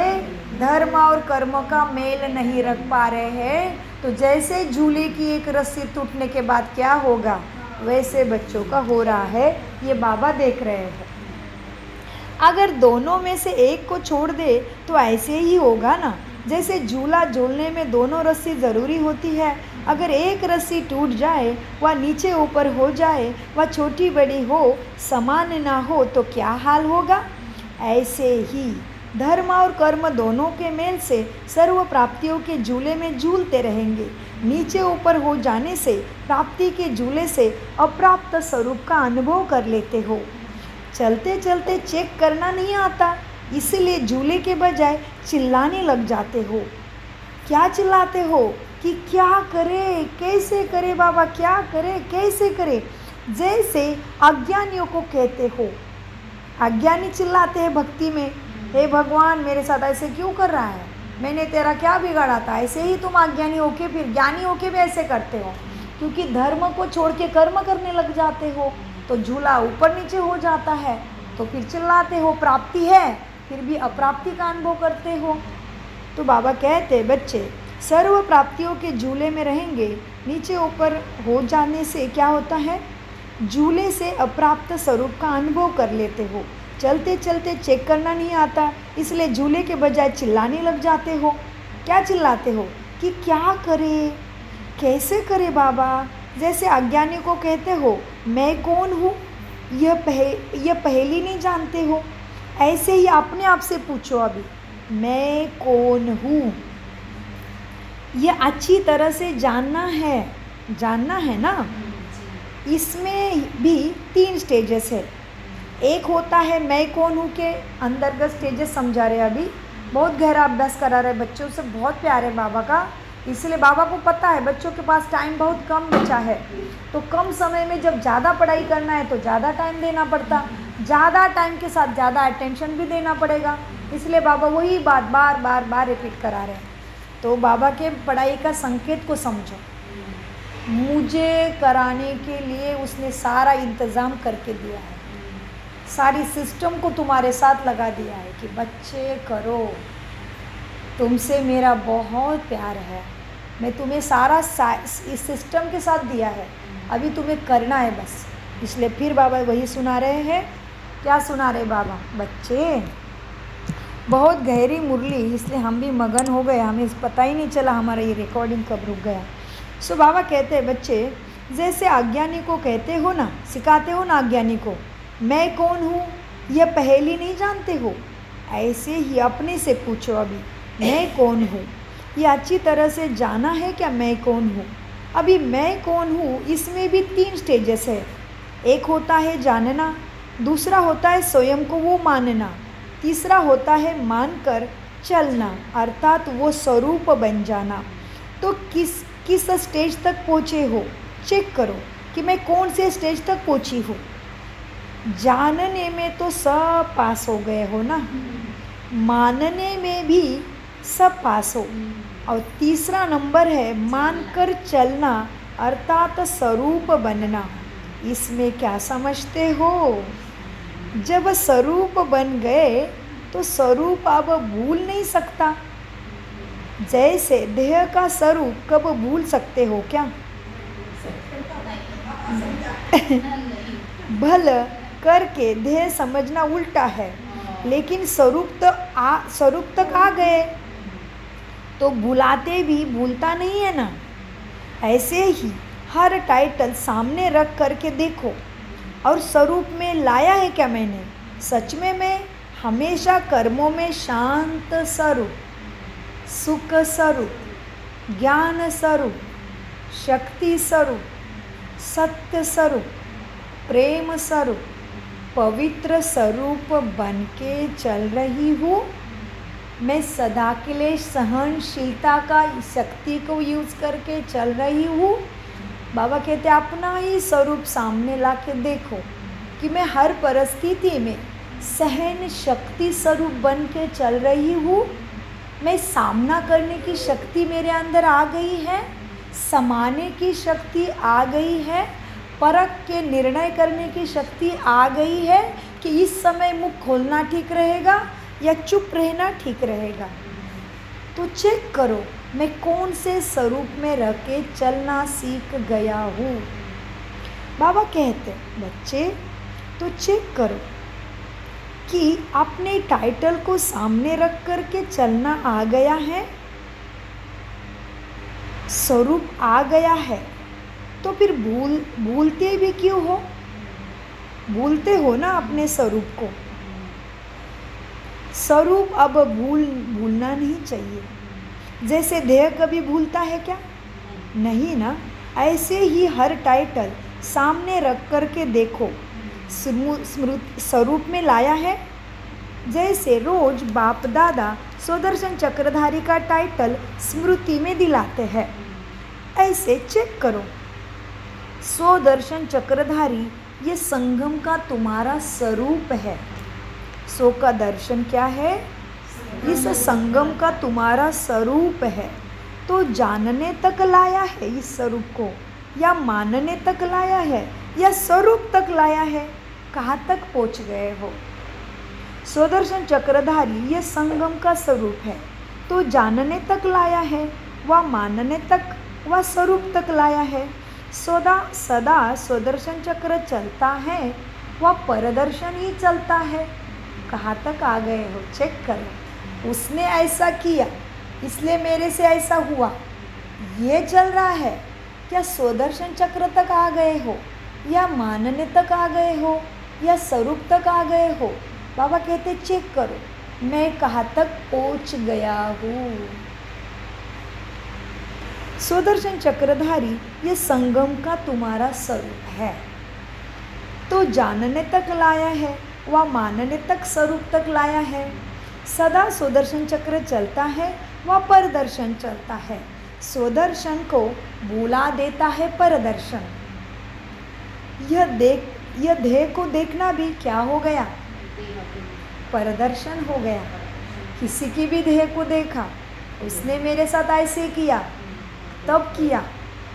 धर्म और कर्म का मेल नहीं रख पा रहे हैं, तो जैसे झूले की एक रस्सी टूटने के बाद क्या होगा, वैसे बच्चों का हो रहा है। ये बाबा देख रहे हैं। अगर दोनों में से एक को छोड़ दे तो ऐसे ही होगा ना, जैसे झूला झूलने में दोनों रस्सी ज़रूरी होती है। अगर एक रस्सी टूट जाए, वह नीचे ऊपर हो जाए, वह छोटी बड़ी हो, समान ना हो, तो क्या हाल होगा। ऐसे ही धर्म और कर्म दोनों के मेल से सर्व प्राप्तियों के झूले में झूलते रहेंगे। नीचे ऊपर हो जाने से प्राप्ति के झूले से अप्राप्त स्वरूप का अनुभव कर लेते हो। चलते चलते चेक करना नहीं आता, इसलिए झूले के बजाय चिल्लाने लग जाते हो। क्या चिल्लाते हो कि क्या करे, कैसे करे बाबा, क्या करे, कैसे करे। जैसे अज्ञानियों को कहते हो। अज्ञानी चिल्लाते हैं भक्ति में, हे भगवान मेरे साथ ऐसे क्यों कर रहा है, मैंने तेरा क्या बिगाड़ा था। ऐसे ही तुम अज्ञानी होके फिर ज्ञानी होके भी ऐसे करते हो, क्योंकि धर्म को छोड़ के कर्म करने लग जाते हो, तो झूला ऊपर नीचे हो जाता है, तो फिर चिल्लाते हो। प्राप्ति है फिर भी अप्राप्ति का अनुभव करते हो। तो बाबा कहते बच्चे सर्व प्राप्तियों के झूले में रहेंगे। नीचे ऊपर हो जाने से क्या होता है, झूले से अप्राप्त स्वरूप का अनुभव कर लेते हो। चलते चलते चेक करना नहीं आता, इसलिए झूले के बजाय चिल्लाने लग जाते हो। क्या चिल्लाते हो कि क्या करे, कैसे करे बाबा। जैसे अज्ञानी को कहते हो मैं कौन हूँ, यह पहेली नहीं जानते हो। ऐसे ही अपने आप से पूछो अभी, मैं कौन हूँ। यह अच्छी तरह से जानना है ना। इसमें भी 3 स्टेजेस है। एक होता है मैं कौन हूँ के अंतर्गत स्टेजेस समझा रहे, अभी बहुत गहरा अभ्यास करा रहे बच्चों से। बहुत प्यार है बाबा का, इसलिए बाबा को पता है बच्चों के पास टाइम बहुत कम बचा है, तो कम समय में जब ज़्यादा पढ़ाई करना है तो ज़्यादा टाइम देना पड़ता, ज़्यादा टाइम के साथ ज़्यादा अटेंशन भी देना पड़ेगा। इसलिए बाबा वही बात बार बार रिपीट करा रहे हैं। तो बाबा के पढ़ाई का संकेत को समझो। मुझे कराने के लिए उसने सारा इंतज़ाम करके दिया है, सारी सिस्टम को तुम्हारे साथ लगा दिया है कि बच्चे करो, तुमसे मेरा बहुत प्यार है, मैं तुम्हें सारा इस सिस्टम के साथ दिया है, अभी तुम्हें करना है बस। इसलिए फिर बाबा वही सुना रहे हैं। क्या सुना रहे बाबा, बच्चे बहुत गहरी मुरली, इसलिए हम भी मगन हो गए, हमें पता ही नहीं चला हमारा ये रिकॉर्डिंग कब रुक गया। सो बाबा कहते हैं बच्चे जैसे अज्ञानी को कहते हो ना, सिखाते हो ना अज्ञानी को मैं कौन हूँ, यह पहेली नहीं जानते हो, ऐसे ही अपने से पूछो अभी मैं कौन हूँ। ये अच्छी तरह से जाना है क्या मैं कौन हूँ। अभी मैं कौन हूँ इसमें भी 3 स्टेजेस है। एक होता है जानना, दूसरा होता है स्वयं को वो मानना, तीसरा होता है मानकर चलना अर्थात वो स्वरूप बन जाना। तो किस स्टेज तक पहुँचे हो, चेक करो कि मैं कौन से स्टेज तक पहुँची हूँ। जानने में तो सब पास हो गए हो ना, मानने में भी सब पास हो, और तीसरा नंबर है मानकर चलना अर्थात स्वरूप बनना। इसमें क्या समझते हो? जब स्वरूप बन गए तो स्वरूप अब भूल नहीं सकता। जैसे देह का स्वरूप कब भूल सकते हो क्या? भल करके देह समझना उल्टा है, लेकिन स्वरूप तक आ गए तो भुलाते भी भूलता नहीं है ना। ऐसे ही हर टाइटल सामने रख करके देखो और स्वरूप में लाया है क्या मैंने? सच में मैं हमेशा कर्मों में शांत स्वरूप, सुख स्वरूप, ज्ञान स्वरूप, शक्ति स्वरूप, सत्य स्वरूप, प्रेम स्वरूप, पवित्र स्वरूप बन के चल रही हूँ। मैं सदा के लिए सहनशीलता का शक्ति को यूज़ करके चल रही हूँ। बाबा कहते अपना ही स्वरूप सामने ला के देखो कि मैं हर परिस्थिति में सहन शक्ति स्वरूप बन के चल रही हूँ। मैं सामना करने की शक्ति मेरे अंदर आ गई है, समाने की शक्ति आ गई है, परख के निर्णय करने की शक्ति आ गई है कि इस समय मुख खोलना ठीक रहेगा या चुप रहना ठीक रहेगा। तो चेक करो मैं कौन से स्वरूप में रह के चलना सीख गया हूँ। बाबा कहते बच्चे तो चेक करो कि अपने टाइटल को सामने रख कर के चलना आ गया है, स्वरूप आ गया है, तो फिर भूलते भी क्यों हो? भूलते हो ना अपने स्वरूप को। स्वरूप अब भूलना नहीं चाहिए। जैसे देह कभी भूलता है क्या? नहीं ना। ऐसे ही हर टाइटल सामने रख कर के देखो स्वरूप में लाया है। जैसे रोज बाप दादा सुदर्शन चक्रधारी का टाइटल स्मृति में दिलाते हैं, ऐसे चेक करो सुदर्शन चक्रधारी ये संगम का तुम्हारा स्वरूप है। सो का दर्शन क्या है? इस संगम का तुम्हारा स्वरूप है। तो जानने तक लाया है इस स्वरूप को, या मानने तक लाया है, या स्वरूप तक लाया है? कहाँ तक पहुँच गए हो? सुदर्शन चक्रधारी ये संगम का स्वरूप है, तो जानने तक लाया है, व मानने तक व स्वरूप तक लाया है। सदा सुदर्शन चक्र चलता है, वह परदर्शन ही चलता है। कहाँ तक आ गए हो? चेक करो। उसने ऐसा किया इसलिए मेरे से ऐसा हुआ, ये चल रहा है क्या? सुदर्शन चक्र तक आ गए हो, या मानने तक आ गए हो, या स्वरूप तक आ गए हो? बाबा कहते चेक करो मैं कहाँ तक पहुँच गया हूँ। सुदर्शन चक्रधारी ये संगम का तुम्हारा स्वरूप है, तो जानने तक लाया है, वह मानने तक स्वरूप तक लाया है। सदा सुदर्शन चक्र चलता है, वह परदर्शन चलता है। सुदर्शन को भुला देता है परदर्शन। यह देह को देखना भी क्या हो गया? परदर्शन हो गया। किसी की भी देह को देखा, उसने मेरे साथ ऐसे किया, तब किया,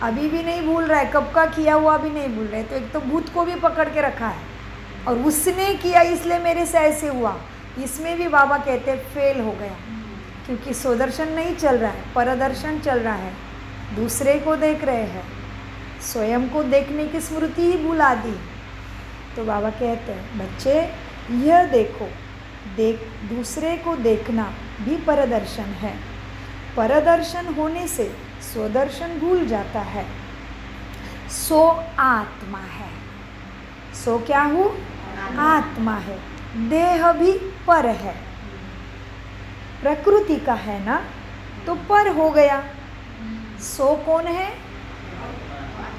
अभी भी नहीं भूल रहा है, कब का किया हुआ भी नहीं भूल रहे। तो एक तो भूत को भी पकड़ के रखा है, और उसने किया इसलिए मेरे से ऐसे हुआ। इसमें भी बाबा कहते फेल हो गया, क्योंकि सुदर्शन नहीं चल रहा है, परदर्शन चल रहा है। दूसरे को देख रहे हैं, स्वयं को देखने की स्मृति ही भुला दी। तो बाबा कहते हैं बच्चे यह देखो, दूसरे को देखना भी परदर्शन है। परदर्शन होने से स्वदर्शन भूल जाता है। सो आत्मा है। सो क्या हूँ? आत्मा है। देह भी पर है, प्रकृति का है ना, तो पर हो गया। सो कौन है?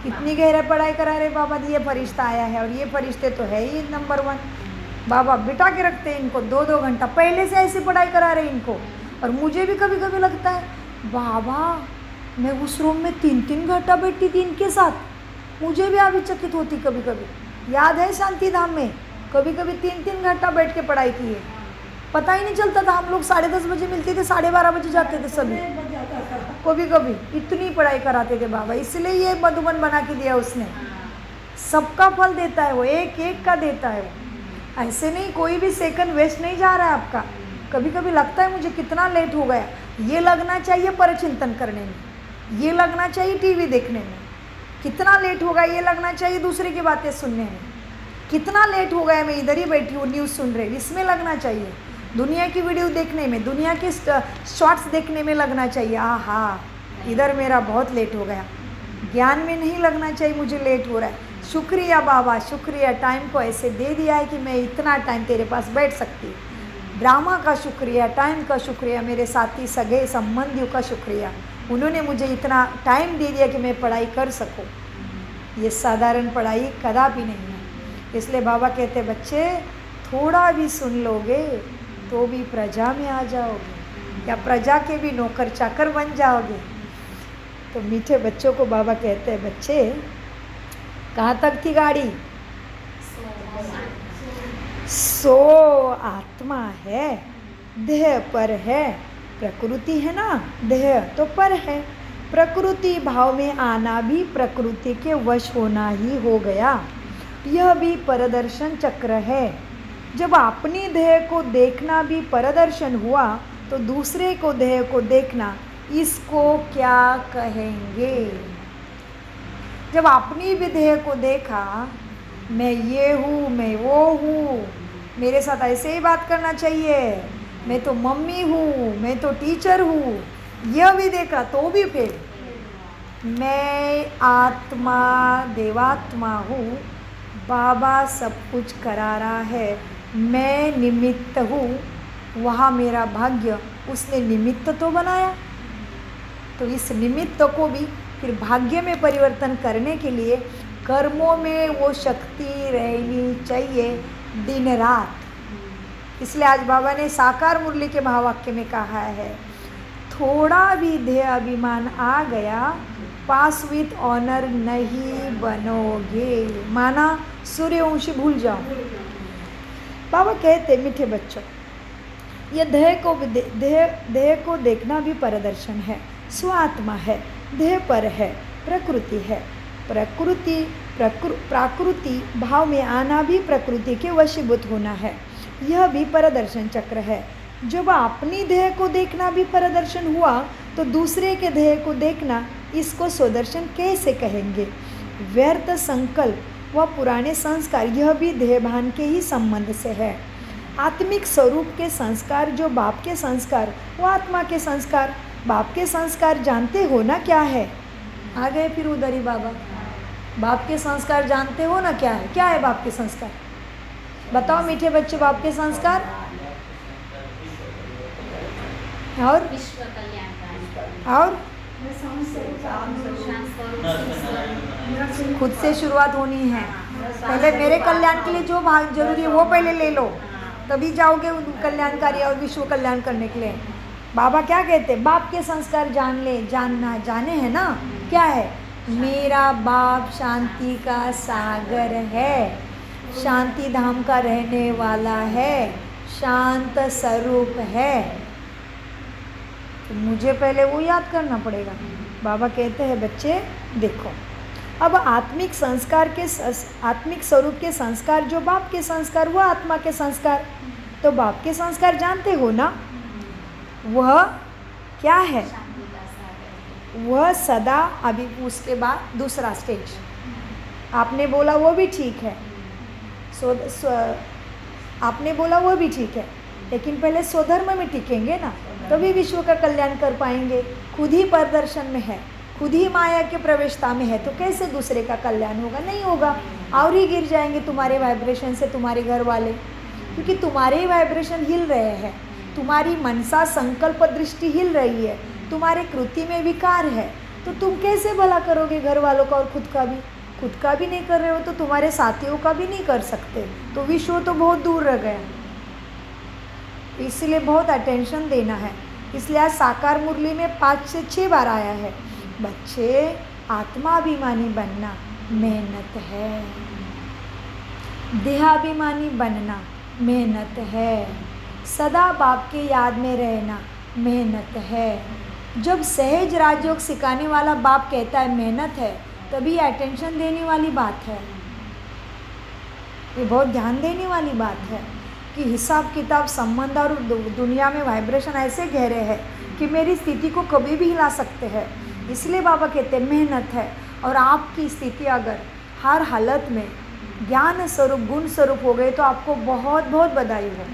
कितनी गहरा पढ़ाई करा रहे बाबा, ये फरिश्ता आया है और ये फरिश्ते तो है ही नंबर 1। बाबा बिठा के रखते हैं इनको 2-2 घंटा, पहले से ऐसी पढ़ाई करा रहे इनको। और मुझे भी कभी कभी लगता है बाबा मैं उस रूम में 3-3 घंटा बैठती थी इनके साथ, मुझे भी आश्चर्यचकित होती कभी कभी। याद है शांति धाम में कभी कभी 3-3 घंटा बैठ के पढ़ाई की है, पता ही नहीं चलता था। हम लोग 10:30 बजे मिलते थे, 12:30 बजे जाते थे सभी, कभी कभी इतनी पढ़ाई कराते थे बाबा। इसलिए ये मधुबन बना के दिया उसने। सबका फल देता है वो, एक एक का देता है वो, ऐसे नहीं कोई भी सेकंड वेस्ट नहीं जा रहा है आपका। कभी कभी लगता है मुझे कितना लेट हो गया, ये लगना चाहिए परचिंतन करने में, ये लगना चाहिए टीवी देखने में, कितना लेट हो गया ये लगना चाहिए दूसरे की बातें सुनने में, कितना लेट हो गया मैं इधर ही बैठी हूँ न्यूज़ सुन रही, इसमें लगना चाहिए, दुनिया की वीडियो देखने में, दुनिया के शॉर्ट्स देखने में लगना चाहिए। आहा इधर मेरा बहुत लेट हो गया, ज्ञान में नहीं लगना चाहिए मुझे लेट हो रहा है। शुक्रिया बाबा, शुक्रिया, टाइम को ऐसे दे दिया है कि मैं इतना टाइम तेरे पास बैठ सकती हूँ। ड्रामा का शुक्रिया, टाइम का शुक्रिया, मेरे साथी सगे संबंधियों का शुक्रिया, उन्होंने मुझे इतना टाइम दे दिया कि मैं पढ़ाई कर सकूं। ये साधारण पढ़ाई कदापि नहीं है। इसलिए बाबा कहते बच्चे थोड़ा भी सुन लोगे तो भी प्रजा में आ जाओगे, या प्रजा के भी नौकर चाकर बन जाओगे। तो मीठे बच्चों को बाबा कहते हैं बच्चे कहाँ तक थी गाड़ी? सो आत्मा है, देह पर है, प्रकृति है ना, देह तो पर है। प्रकृति भाव में आना भी प्रकृति के वश होना ही हो गया, यह भी परदर्शन चक्र है। जब अपनी देह को देखना भी परदर्शन हुआ तो दूसरे को देह को देखना, इसको क्या कहेंगे? जब अपनी भी देह को देखा, मैं ये हूँ, मैं वो हूँ, मेरे साथ ऐसे ही बात करना चाहिए, मैं तो मम्मी हूँ, मैं तो टीचर हूँ, यह भी देखा तो भी फिर मैं आत्मा देवात्मा हूँ, बाबा सब कुछ करा रहा है, मैं निमित्त हूँ, वहाँ मेरा भाग्य उसने निमित्त तो बनाया। तो इस निमित्त को भी फिर भाग्य में परिवर्तन करने के लिए कर्मों में वो शक्ति रहनी चाहिए दिन रात। इसलिए आज बाबा ने साकार मुरली के महावाक्य में कहा है, थोड़ा भी देह अभिमान आ गया पास विथ ऑनर नहीं बनोगे। माना सूर्यवंशी भूल जाओ। बाबा कहते मीठे बच्चों, यह देह को देखना भी परदर्शन है, स्वात्मा है, देह पर है, प्रकृति है, प्राकृति भाव में आना भी प्रकृति के वशीभूत होना है, यह भी परदर्शन चक्र है। जब अपनी देह को देखना भी परदर्शन हुआ तो दूसरे के देह को देखना, इसको स्वदर्शन कैसे कहेंगे? व्यर्थ संकल्प व पुराने संस्कार, यह भी देहभान के ही संबंध से है। आत्मिक स्वरूप के संस्कार जो बाप के संस्कार, वो आत्मा के संस्कार, बाप के संस्कार जानते हो ना क्या है? आ गए फिर उधर ही बाबा, बाप के संस्कार जानते हो ना क्या है? क्या है बाप के संस्कार? बताओ मीठे बच्चे, बाप के संस्कार और विश्व कल्याणकारी और शांत स्वरूप खुद से शुरुआत होनी है। पहले मेरे कल्याण के लिए जो भाग जरूरी है वो पहले ले लो, तभी जाओगे कल्याणकारी और विश्व कल्याण करने के लिए। बाबा क्या कहते हैं? बाप के संस्कार जान ले, जानना जाने हैं ना क्या है? मेरा बाप शांति का सागर है, शांति धाम का रहने वाला है, शांत स्वरूप है। तो मुझे पहले वो याद करना पड़ेगा। बाबा कहते हैं बच्चे देखो, अब आत्मिक संस्कार के आत्मिक स्वरूप के संस्कार जो बाप के संस्कार, वो आत्मा के संस्कार। तो बाप के संस्कार जानते हो ना, वह क्या है? शांति का सागर। वह सदा, अभी उसके बाद दूसरा स्टेज आपने बोला वो भी ठीक है, आपने बोला वो भी ठीक है, लेकिन पहले स्वधर्म में टिकेंगे ना, तभी विश्व का कल्याण कर पाएंगे। खुद ही प्रदर्शन में है, खुद ही माया के प्रवेशता में है, तो कैसे दूसरे का कल्याण होगा? नहीं होगा, और ही गिर जाएंगे तुम्हारे वाइब्रेशन से तुम्हारे घर वाले, क्योंकि तुम्हारे ही वाइब्रेशन हिल रहे हैं, तुम्हारी मनसा संकल्प दृष्टि हिल रही है, तुम्हारे कृति में विकार है, तो तुम कैसे भला करोगे घर वालों का और खुद का भी नहीं कर रहे हो तो तुम्हारे साथियों का भी नहीं कर सकते, तो विश्व तो बहुत दूर रह गया। इसलिए बहुत अटेंशन देना है। इसलिए आज साकार मुरली में 5 से 6 बार आया है, बच्चे आत्माभिमानी बनना मेहनत है, देहाभिमानी बनना मेहनत है, सदा बाप के याद में रहना मेहनत है। जब सहज राजयोग सिखाने वाला बाप कहता है मेहनत है, तभी अटेंशन देने वाली बात है। ये बहुत ध्यान देने वाली बात है कि हिसाब किताब संबंध और दुनिया में वाइब्रेशन ऐसे गहरे हैं कि मेरी स्थिति को कभी भी हिला सकते हैं। इसलिए बाबा कहते हैं मेहनत है। और आपकी स्थिति अगर हर हालत में ज्ञान स्वरूप गुण स्वरूप हो गए तो आपको बहुत बहुत बधाई हो।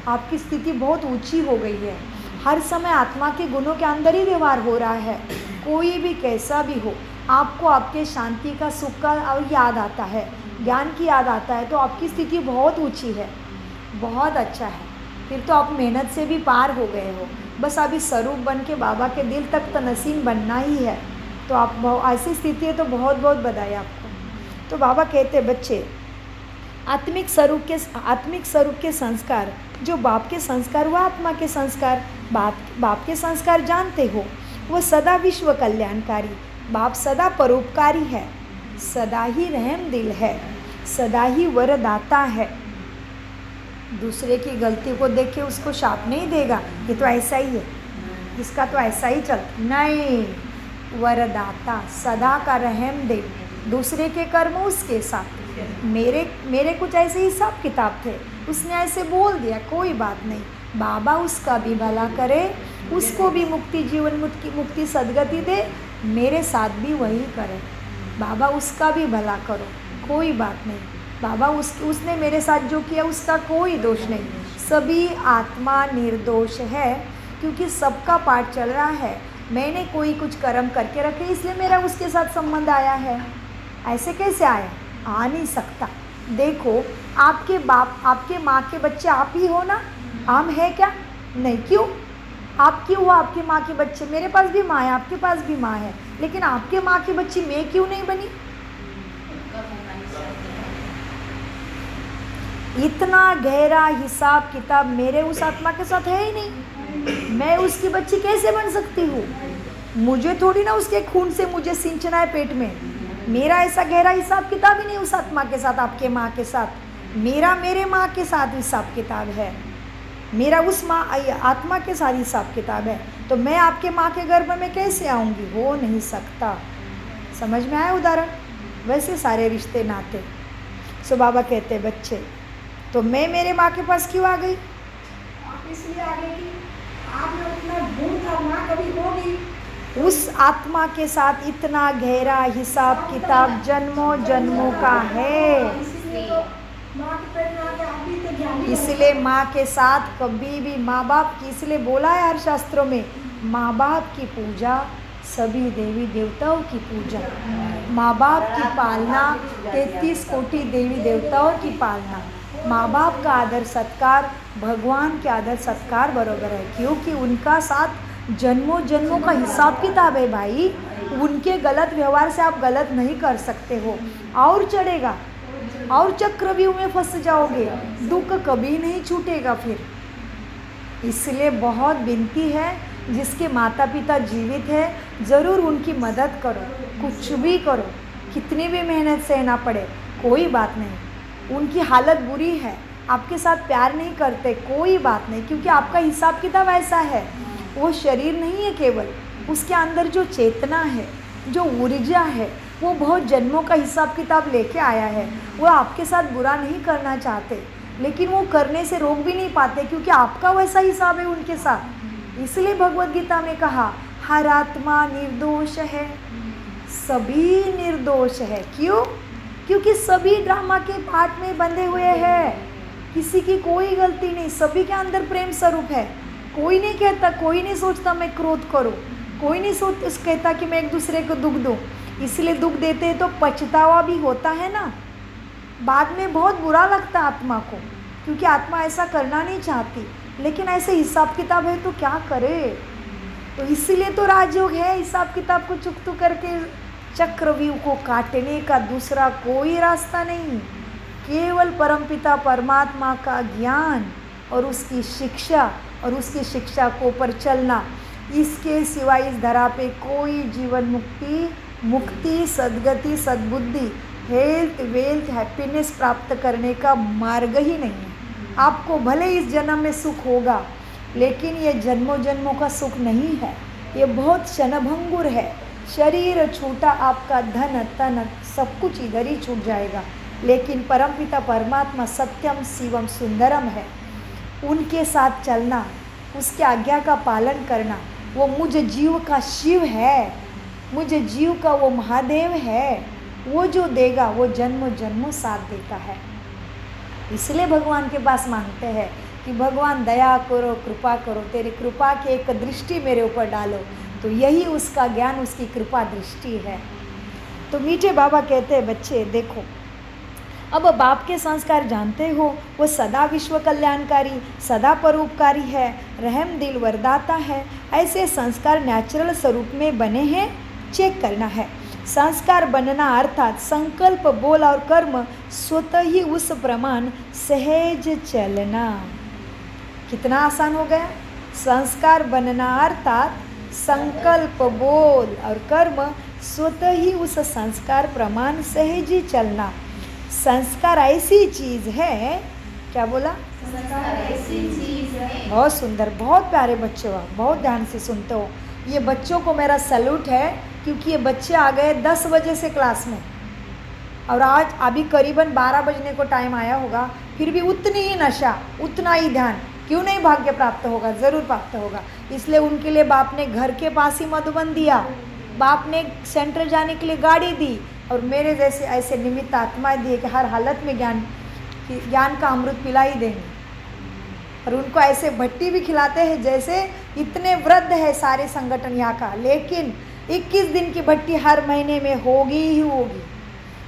आपकी स्थिति बहुत ऊंची हो गई है। हर समय आत्मा के गुणों के अंदर ही व्यवहार हो रहा है। कोई भी कैसा भी हो, आपको आपके शांति का सुख का और याद आता है, ज्ञान की याद आता है, तो आपकी स्थिति बहुत ऊंची है, बहुत अच्छा है। फिर तो आप मेहनत से भी पार हो गए हो। बस अभी स्वरूप बन के बाबा के दिल तक तनसीम बनना ही है। तो आप ऐसी स्थिति है तो बहुत बहुत बधाई आपको। तो बाबा कहते बच्चे आत्मिक स्वरूप के संस्कार, जो बाप के संस्कार वह आत्मा के संस्कार, बाप के संस्कार जानते हो, वो सदा विश्व कल्याणकारी, बाप सदा परोपकारी है, सदा ही रहम दिल है, सदा ही वरदाता है। दूसरे की गलती को देख के उसको शाप नहीं देगा, ये तो ऐसा ही है, इसका तो ऐसा ही चलता नहीं। वरदाता, सदा का रहम दिल, दूसरे के कर्म उसके साथ। मेरे कुछ ऐसे हिसाब किताब थे, उसने ऐसे बोल दिया, कोई बात नहीं, बाबा उसका भी भला करे, उसको भी मुक्ति जीवन मुक्ति सदगति दे, मेरे साथ भी वही करे। बाबा उसका भी भला करो, कोई बात नहीं, बाबा उसने मेरे साथ जो किया उसका कोई दोष नहीं। सभी आत्मा निर्दोष है, क्योंकि सबका पाठ चल रहा है। मैंने कोई कुछ कर्म करके रखे इसलिए मेरा उसके साथ संबंध आया है। ऐसे कैसे आया? आ नहीं सकता। देखो, आपके बाप आपके माँ के बच्चे आप ही हो ना? हम है क्या? नहीं। क्यों? आप क्यों हो आपकी माँ के बच्चे? मेरे पास भी माँ है, आपके पास भी माँ है, लेकिन आपके माँ की बच्ची मैं क्यों नहीं बनी? इतना गहरा हिसाब किताब मेरे उस आत्मा के साथ है ही नहीं। मैं उसकी बच्ची कैसे बन सकती हूँ? मुझे थोड़ी ना उसके खून से मुझे सिंचना है पेट में। मेरा ऐसा गहरा हिसाब किताब ही नहीं उस आत्मा के साथ, आपके माँ के साथ। मेरा मेरे माँ के साथ हिसाब किताब है, मेरा उस माँ आत्मा के साथ हिसाब किताब है। तो मैं आपके माँ के गर्भ में कैसे आऊँगी? हो नहीं सकता। समझ में आया उदाहरण? वैसे सारे रिश्ते नाते। सो बाबा कहते बच्चे, तो मैं मेरे माँ के पास क्यों आ गई? आप इसलिए आ गए कि आप में उतना गुण था, माँ कभी होगी। उस आत्मा के साथ इतना गहरा हिसाब किताब जन्मों जन्मों का है। इसलिए तो माँ के पेट में आके आप भी तो ज्ञानी हो। इसलिए माँ के साथ कभी भी माँ बाप की, इसलिए बोला है हर शास्त्रों में, माँ बाप की पूजा सभी देवी देवताओं की पूजा। माँ बाप की पालना 33 कोटि देवी देवताओं की पालना। माँ बाप का आदर सत्कार भगवान के आदर सत्कार बराबर है, क्योंकि उनका साथ जन्मों जन्मों का हिसाब किताब है भाई। उनके गलत व्यवहार से आप गलत नहीं कर सकते हो, और चढ़ेगा और चक्रव्यूह में फंस जाओगे, दुख कभी नहीं छूटेगा फिर। इसलिए बहुत विनती है, जिसके माता पिता जीवित है ज़रूर उनकी मदद करो, कुछ भी करो, कितनी भी मेहनत सहना पड़े, कोई बात नहीं। उनकी हालत बुरी है, आपके साथ प्यार नहीं करते, कोई बात नहीं, क्योंकि आपका हिसाब किताब ऐसा है। वो शरीर नहीं है केवल, उसके अंदर जो चेतना है, जो ऊर्जा है, वो बहुत जन्मों का हिसाब किताब लेके आया है। वो आपके साथ बुरा नहीं करना चाहते, लेकिन वो करने से रोक भी नहीं पाते, क्योंकि आपका वैसा हिसाब है उनके साथ। इसलिए भगवद गीता में कहा, हर आत्मा निर्दोष है, सभी निर्दोष है। क्यों? क्योंकि सभी ड्रामा के पार्ट में बंधे हुए हैं, किसी की कोई गलती नहीं, सभी के अंदर प्रेम स्वरूप है। कोई नहीं कहता, कोई नहीं सोचता मैं क्रोध करूं, कोई नहीं कहता कि मैं एक दूसरे को दुख दूं। इसलिए दुख देते हैं तो पछतावा भी होता है ना, बाद में बहुत बुरा लगता आत्मा को, क्योंकि आत्मा ऐसा करना नहीं चाहती, लेकिन ऐसे हिसाब किताब है तो क्या करे। तो इसीलिए तो राजयोग है, हिसाब किताब को चुकतू करके चक्रव्यूह को काटने का दूसरा कोई रास्ता नहीं। केवल परमपिता परमात्मा का ज्ञान और उसकी शिक्षा और उसकी शिक्षा को पर चलना, इसके सिवाय इस धरा पे कोई जीवन मुक्ति, सद्गति, सद्बुद्धि, हेल्थ, वेल्थ, हैप्पीनेस प्राप्त करने का मार्ग ही नहीं है। आपको भले इस जन्म में सुख होगा, लेकिन ये जन्मों जन्मों का सुख नहीं है, ये बहुत क्षणभंगुर है। शरीर छूटा, आपका धन तन सब कुछ इधर ही छूट जाएगा। लेकिन परमपिता परमात्मा सत्यम शिवम सुंदरम है, उनके साथ चलना, उसके आज्ञा का पालन करना, वो मुझ जीव का शिव है, मुझे जीव का वो महादेव है, वो जो देगा वो जन्मों जन्मों साथ देता है। इसलिए भगवान के पास मांगते हैं कि भगवान दया करो, कृपा करो, तेरी कृपा की एक दृष्टि मेरे ऊपर डालो। तो यही उसका ज्ञान, उसकी कृपा दृष्टि है। तो मीठे बाबा कहते हैं, बच्चे देखो, अब बाप के संस्कार जानते हो, वो सदा विश्व कल्याणकारी, सदा परोपकारी है, रहम दिल वरदाता है। ऐसे संस्कार नेचुरल स्वरूप में बने हैं, चेक करना है। संस्कार बनना अर्थात संकल्प, बोल और कर्म स्वतः ही उस प्रमाण सहज चलना। कितना आसान हो गया। संस्कार बनना अर्थात संकल्प, बोल और कर्म स्वतः ही उस संस्कार प्रमाण सहज ही चलना। संस्कार ऐसी चीज़ है, क्या बोला? संस्कार ऐसी चीज है। बहुत सुंदर, बहुत प्यारे बच्चे हो, बहुत ध्यान से सुनते हो। ये बच्चों को मेरा सैल्यूट है, क्योंकि ये बच्चे आ गए 10 बजे से क्लास में, और आज अभी करीबन 12 बजने को टाइम आया होगा, फिर भी उतनी ही नशा, उतना ही ध्यान। क्यों नहीं भाग्य प्राप्त होगा? ज़रूर प्राप्त होगा। इसलिए उनके लिए बाप ने घर के पास ही मधुबन दिया, बाप ने सेंटर जाने के लिए गाड़ी दी, और मेरे जैसे ऐसे निमित्त आत्माएं दिए कि हर हालत में ज्ञान का अमृत पिला ही देंगे। और उनको ऐसे भट्टी भी खिलाते हैं जैसे इतने वृद्ध है सारे संगठन यहाँ का, लेकिन 21 दिन की भट्टी हर महीने में होगी ही होगी।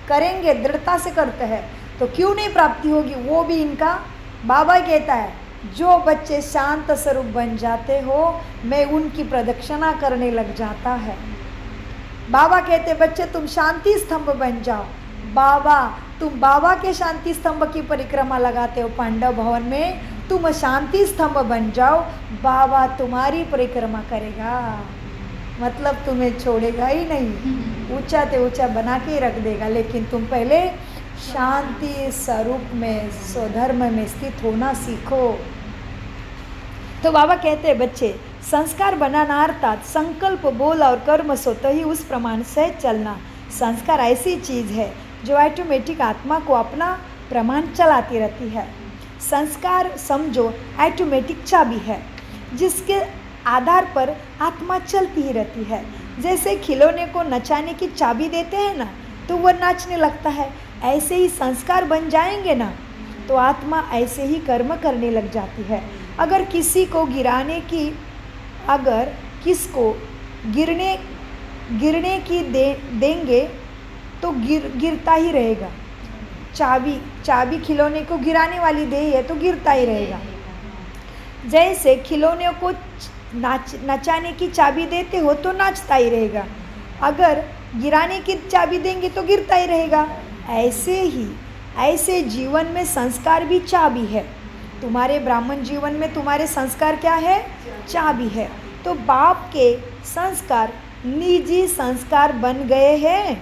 करेंगे, दृढ़ता से करते हैं, तो क्यों नहीं प्राप्ति होगी? वो भी इनका बाबा कहता है, जो बच्चे शांत स्वरूप बन जाते हो, मैं उनकी प्रदक्षिणा करने लग जाता है। बाबा कहते, बच्चे तुम शांति स्तंभ बन जाओ। बाबा, तुम बाबा के शांति स्तंभ की परिक्रमा लगाते हो पांडव भवन में, तुम शांति स्तंभ बन जाओ, बाबा तुम्हारी परिक्रमा करेगा। मतलब तुम्हें छोड़ेगा ही नहीं, ऊंचा ते ऊंचा बना के ही रख देगा। लेकिन तुम पहले शांति स्वरूप में, स्वधर्म में स्थित होना सीखो। तो बाबा कहते हैं, बच्चे संस्कार बनाना अर्थात संकल्प, बोल और कर्म स्वतः ही उस प्रमाण से चलना। संस्कार ऐसी चीज़ है जो ऑटोमेटिक आत्मा को अपना प्रमाण चलाती रहती है। संस्कार समझो ऑटोमेटिक चाबी है, जिसके आधार पर आत्मा चलती ही रहती है। जैसे खिलौने को नचाने की चाबी देते हैं ना, तो वह नाचने लगता है। ऐसे ही संस्कार बन जाएंगे ना, तो आत्मा ऐसे ही कर्म करने लग जाती है। अगर किसी को किसको गिरने की देंगे तो गिरता ही रहेगा। चाबी खिलौने को गिराने वाली दे है तो गिरता ही रहेगा। जैसे खिलौने को नचाने की चाबी देते हो तो नाचता ही रहेगा, अगर गिराने की चाबी देंगे तो गिरता ही रहेगा। ऐसे जीवन में संस्कार भी चाबी है। तुम्हारे ब्राह्मण जीवन में तुम्हारे संस्कार क्या है? चाबी है। तो बाप के संस्कार निजी संस्कार बन गए हैं।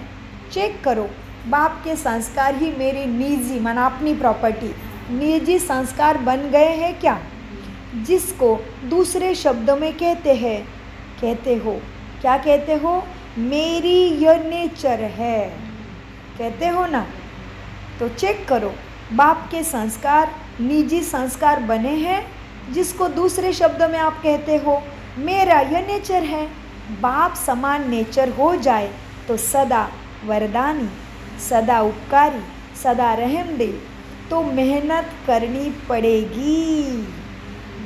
चेक करो, बाप के संस्कार ही मेरी निजी, माना अपनी प्रॉपर्टी, निजी संस्कार बन गए हैं क्या? जिसको दूसरे शब्दों में कहते हो, क्या कहते हो? मेरी यह नेचर है, कहते हो ना। तो चेक करो, बाप के संस्कार निजी संस्कार बने हैं, जिसको दूसरे शब्दों में आप कहते हो मेरा यह नेचर है। बाप समान नेचर हो जाए तो सदा वरदानी, सदा उपकारी, सदा रहमदिल, तो मेहनत करनी पड़ेगी।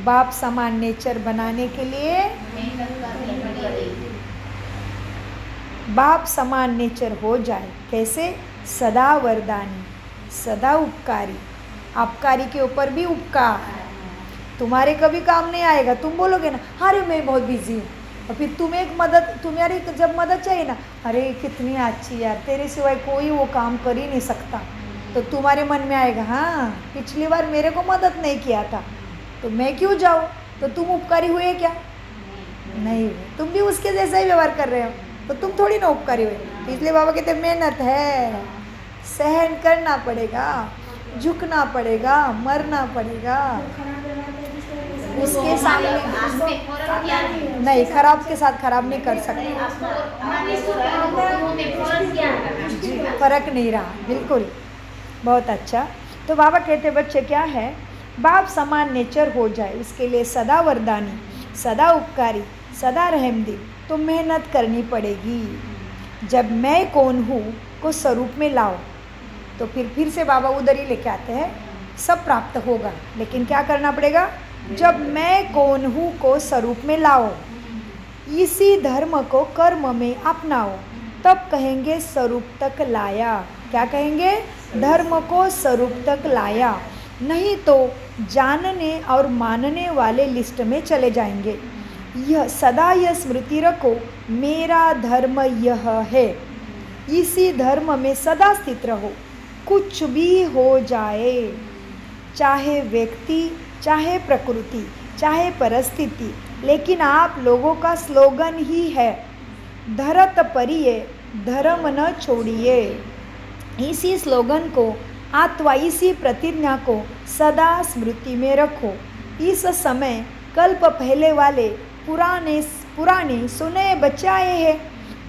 बाप समान नेचर बनाने के लिए मेहनत करनी पड़ेगी। बाप समान नेचर हो जाए, कैसे? सदा वरदानी, सदा उपकारी, आबकारी के ऊपर भी उपकार। तुम्हारे कभी काम नहीं आएगा, तुम बोलोगे ना, अरे मैं बहुत बिजी हूँ, और फिर तुम्हारी जब मदद चाहिए ना, अरे कितनी अच्छी यार, तेरे सिवाय कोई वो काम कर ही नहीं सकता, तो तुम्हारे मन में आएगा हाँ पिछली बार मेरे को मदद नहीं किया था तो मैं क्यों जाऊँ, तो तुम उपकारी हुए क्या? नहीं हुए, तुम भी उसके जैसा ही व्यवहार कर रहे हो, तो तुम थोड़ी ना उपकारी हुए। इसलिए बाबा कहते मेहनत है, सहन करना पड़ेगा, झुकना पड़ेगा, मरना पड़ेगा। खराब व्यवहार करके जिसको उसके सामने उसमें फर्क क्या है? नहीं, खराब के साथ खराब नहीं कर सकते जी, फर्क नहीं रहा, बिल्कुल बहुत अच्छा। तो बाबा कहते बच्चे क्या है, बाप समान नेचर हो जाए उसके लिए सदा वरदानी, सदा उपकारी, सदा रहमदिल, तो मेहनत करनी पड़ेगी। जब मैं कौन हूँ को स्वरूप में लाओ, तो फिर से बाबा उधर ही लेके आते हैं, सब प्राप्त होगा, लेकिन क्या करना पड़ेगा? जब मैं कौन हूँ को स्वरूप में लाओ, इसी धर्म को कर्म में अपनाओ, तब कहेंगे स्वरूप तक लाया। क्या कहेंगे? धर्म को स्वरूप तक लाया, नहीं तो जानने और मानने वाले लिस्ट में चले जाएंगे। यह सदा यह स्मृति रखो, मेरा धर्म यह है, इसी धर्म में सदा स्थित रहो, कुछ भी हो जाए, चाहे व्यक्ति, चाहे प्रकृति, चाहे परिस्थिति, लेकिन आप लोगों का स्लोगन ही है धरत परिये धर्म न छोड़िए। इसी स्लोगन को अथवा इसी प्रतिज्ञा को सदा स्मृति में रखो। इस समय कल्प पहले वाले पुराने सुने बच्चे आए हैं,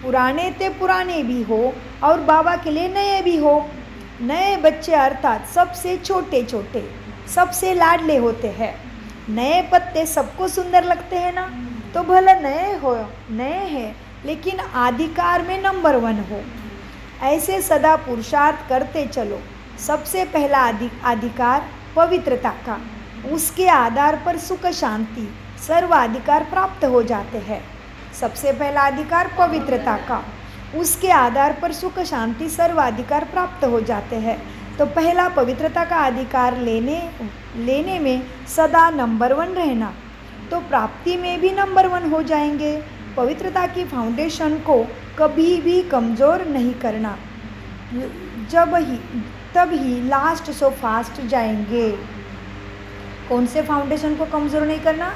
पुराने ते पुराने भी हो और बाबा के लिए नए भी हो। नए बच्चे अर्थात सबसे छोटे छोटे, सबसे लाडले होते हैं। नए पत्ते सबको सुंदर लगते हैं ना, तो भले नए हैं लेकिन अधिकार में नंबर 1 हो। ऐसे सदा पुरुषार्थ करते चलो। सबसे पहला अधिकार पवित्रता का, उसके आधार पर सुख शांति सर्वाधिकार प्राप्त हो जाते हैं। सबसे पहला अधिकार पवित्रता का, उसके आधार पर सुख शांति सर्वाधिकार प्राप्त हो जाते हैं। तो पहला पवित्रता का अधिकार लेने में सदा नंबर 1 रहना, तो प्राप्ति में भी नंबर 1 हो जाएंगे। पवित्रता की फाउंडेशन को कभी भी कमज़ोर नहीं करना, तब ही लास्ट सो फास्ट जाएंगे। कौन से फाउंडेशन को कमज़ोर नहीं करना?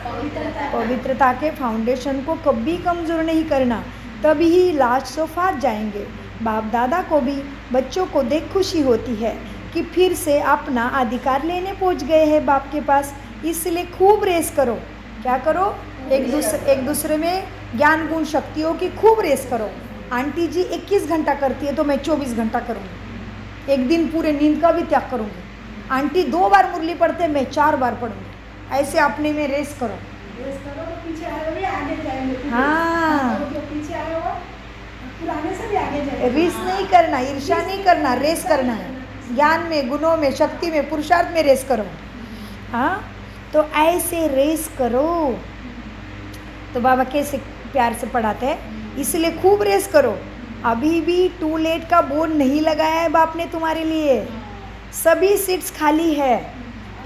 पवित्रता के फाउंडेशन को कभी कमज़ोर नहीं करना, तभी ही लास्ट सो फास्ट जाएंगे। बाप दादा को भी बच्चों को देख खुशी होती है कि फिर से अपना अधिकार लेने पहुंच गए हैं बाप के पास, इसलिए खूब रेस करो। क्या करो? एक दूसरे में ज्ञान गुण शक्तियों की खूब रेस करो। आंटी जी 21 घंटा करती है तो मैं 24 घंटा करूँगी, एक दिन पूरे नींद का भी त्याग करूँगी। आंटी 2 बार मुरली पढ़ते, मैं 4 बार पढ़ूँगी। ऐसे अपने में रेस करो। रेस करो तो पीछे आए हुए आगे जाएंगे। हाँ, जो पीछे आए हो पुराने से भी आगे जाएंगे। रेस नहीं करना, ईर्ष्या नहीं करना, रेस करना है। ज्ञान में, गुणों में, शक्ति में, पुरुषार्थ में रेस करो। हाँ, तो ऐसे रेस करो। तो बाबा कैसे प्यार से पढ़ाते हैं, इसलिए खूब रेस करो। अभी भी टू लेट का बोर्ड नहीं लगाया है बाप ने तुम्हारे लिए। सभी सीट्स खाली है,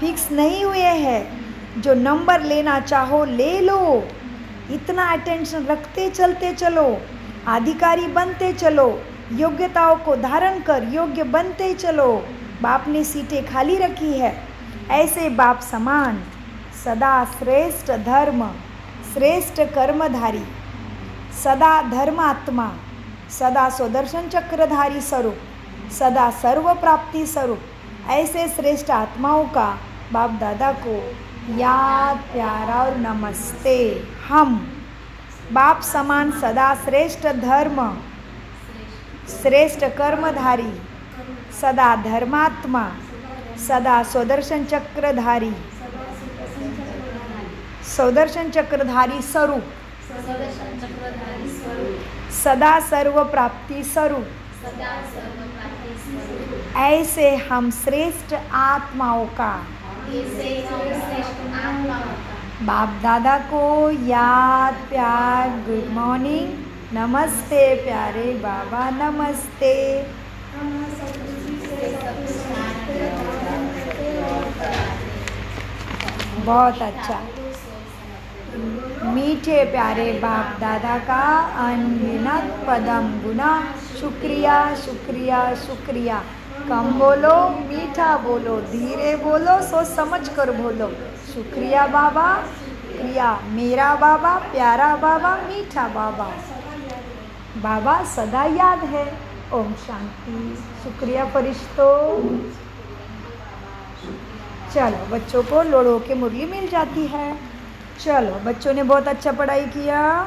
फिक्स नहीं हुए हैं। जो नंबर लेना चाहो ले लो। इतना अटेंशन रखते चलते चलो, अधिकारी बनते चलो, योग्यताओं को धारण कर योग्य बनते चलो। बाप ने सीटें खाली रखी है। ऐसे बाप समान सदा श्रेष्ठ धर्म, श्रेष्ठ कर्मधारी, सदा धर्मात्मा, सदा स्वदर्शन चक्रधारी स्वरूप, सदा सर्व प्राप्ति स्वरूप, ऐसे श्रेष्ठ आत्माओं का बाप दादा को याद, प्यार और नमस्ते। हम बाप समान सदा श्रेष्ठ धर्म, श्रेष्ठ कर्मधारी, सदा धर्मात्मा, सदा स्वदर्शन चक्रधारी, स्वदर्शन चक्रधारी स्वरूप, सदा सर्व प्राप्ति स्वरूप, ऐसे हम श्रेष्ठ आत्माओं का बाप दादा को याद, प्यार, गुड मॉर्निंग, नमस्ते प्यारे बाबा, नमस्ते। बहुत अच्छा। मीट मीठे प्यारे बाप दादा का अनगिनत पदम गुना। शुक्रिया शुक्रिया शुक्रिया। कम बोलो, मीठा बोलो, धीरे बोलो, सोच समझ कर बोलो। शुक्रिया बाबा, क्रिया मेरा बाबा, प्यारा बाबा, मीठा बाबा। बाबा सदा याद है। ओम शांति। शुक्रिया फरिश्तों। चलो बच्चों को लोड़ों की मुरली मिल जाती है। चलो बच्चों ने बहुत अच्छा पढ़ाई किया।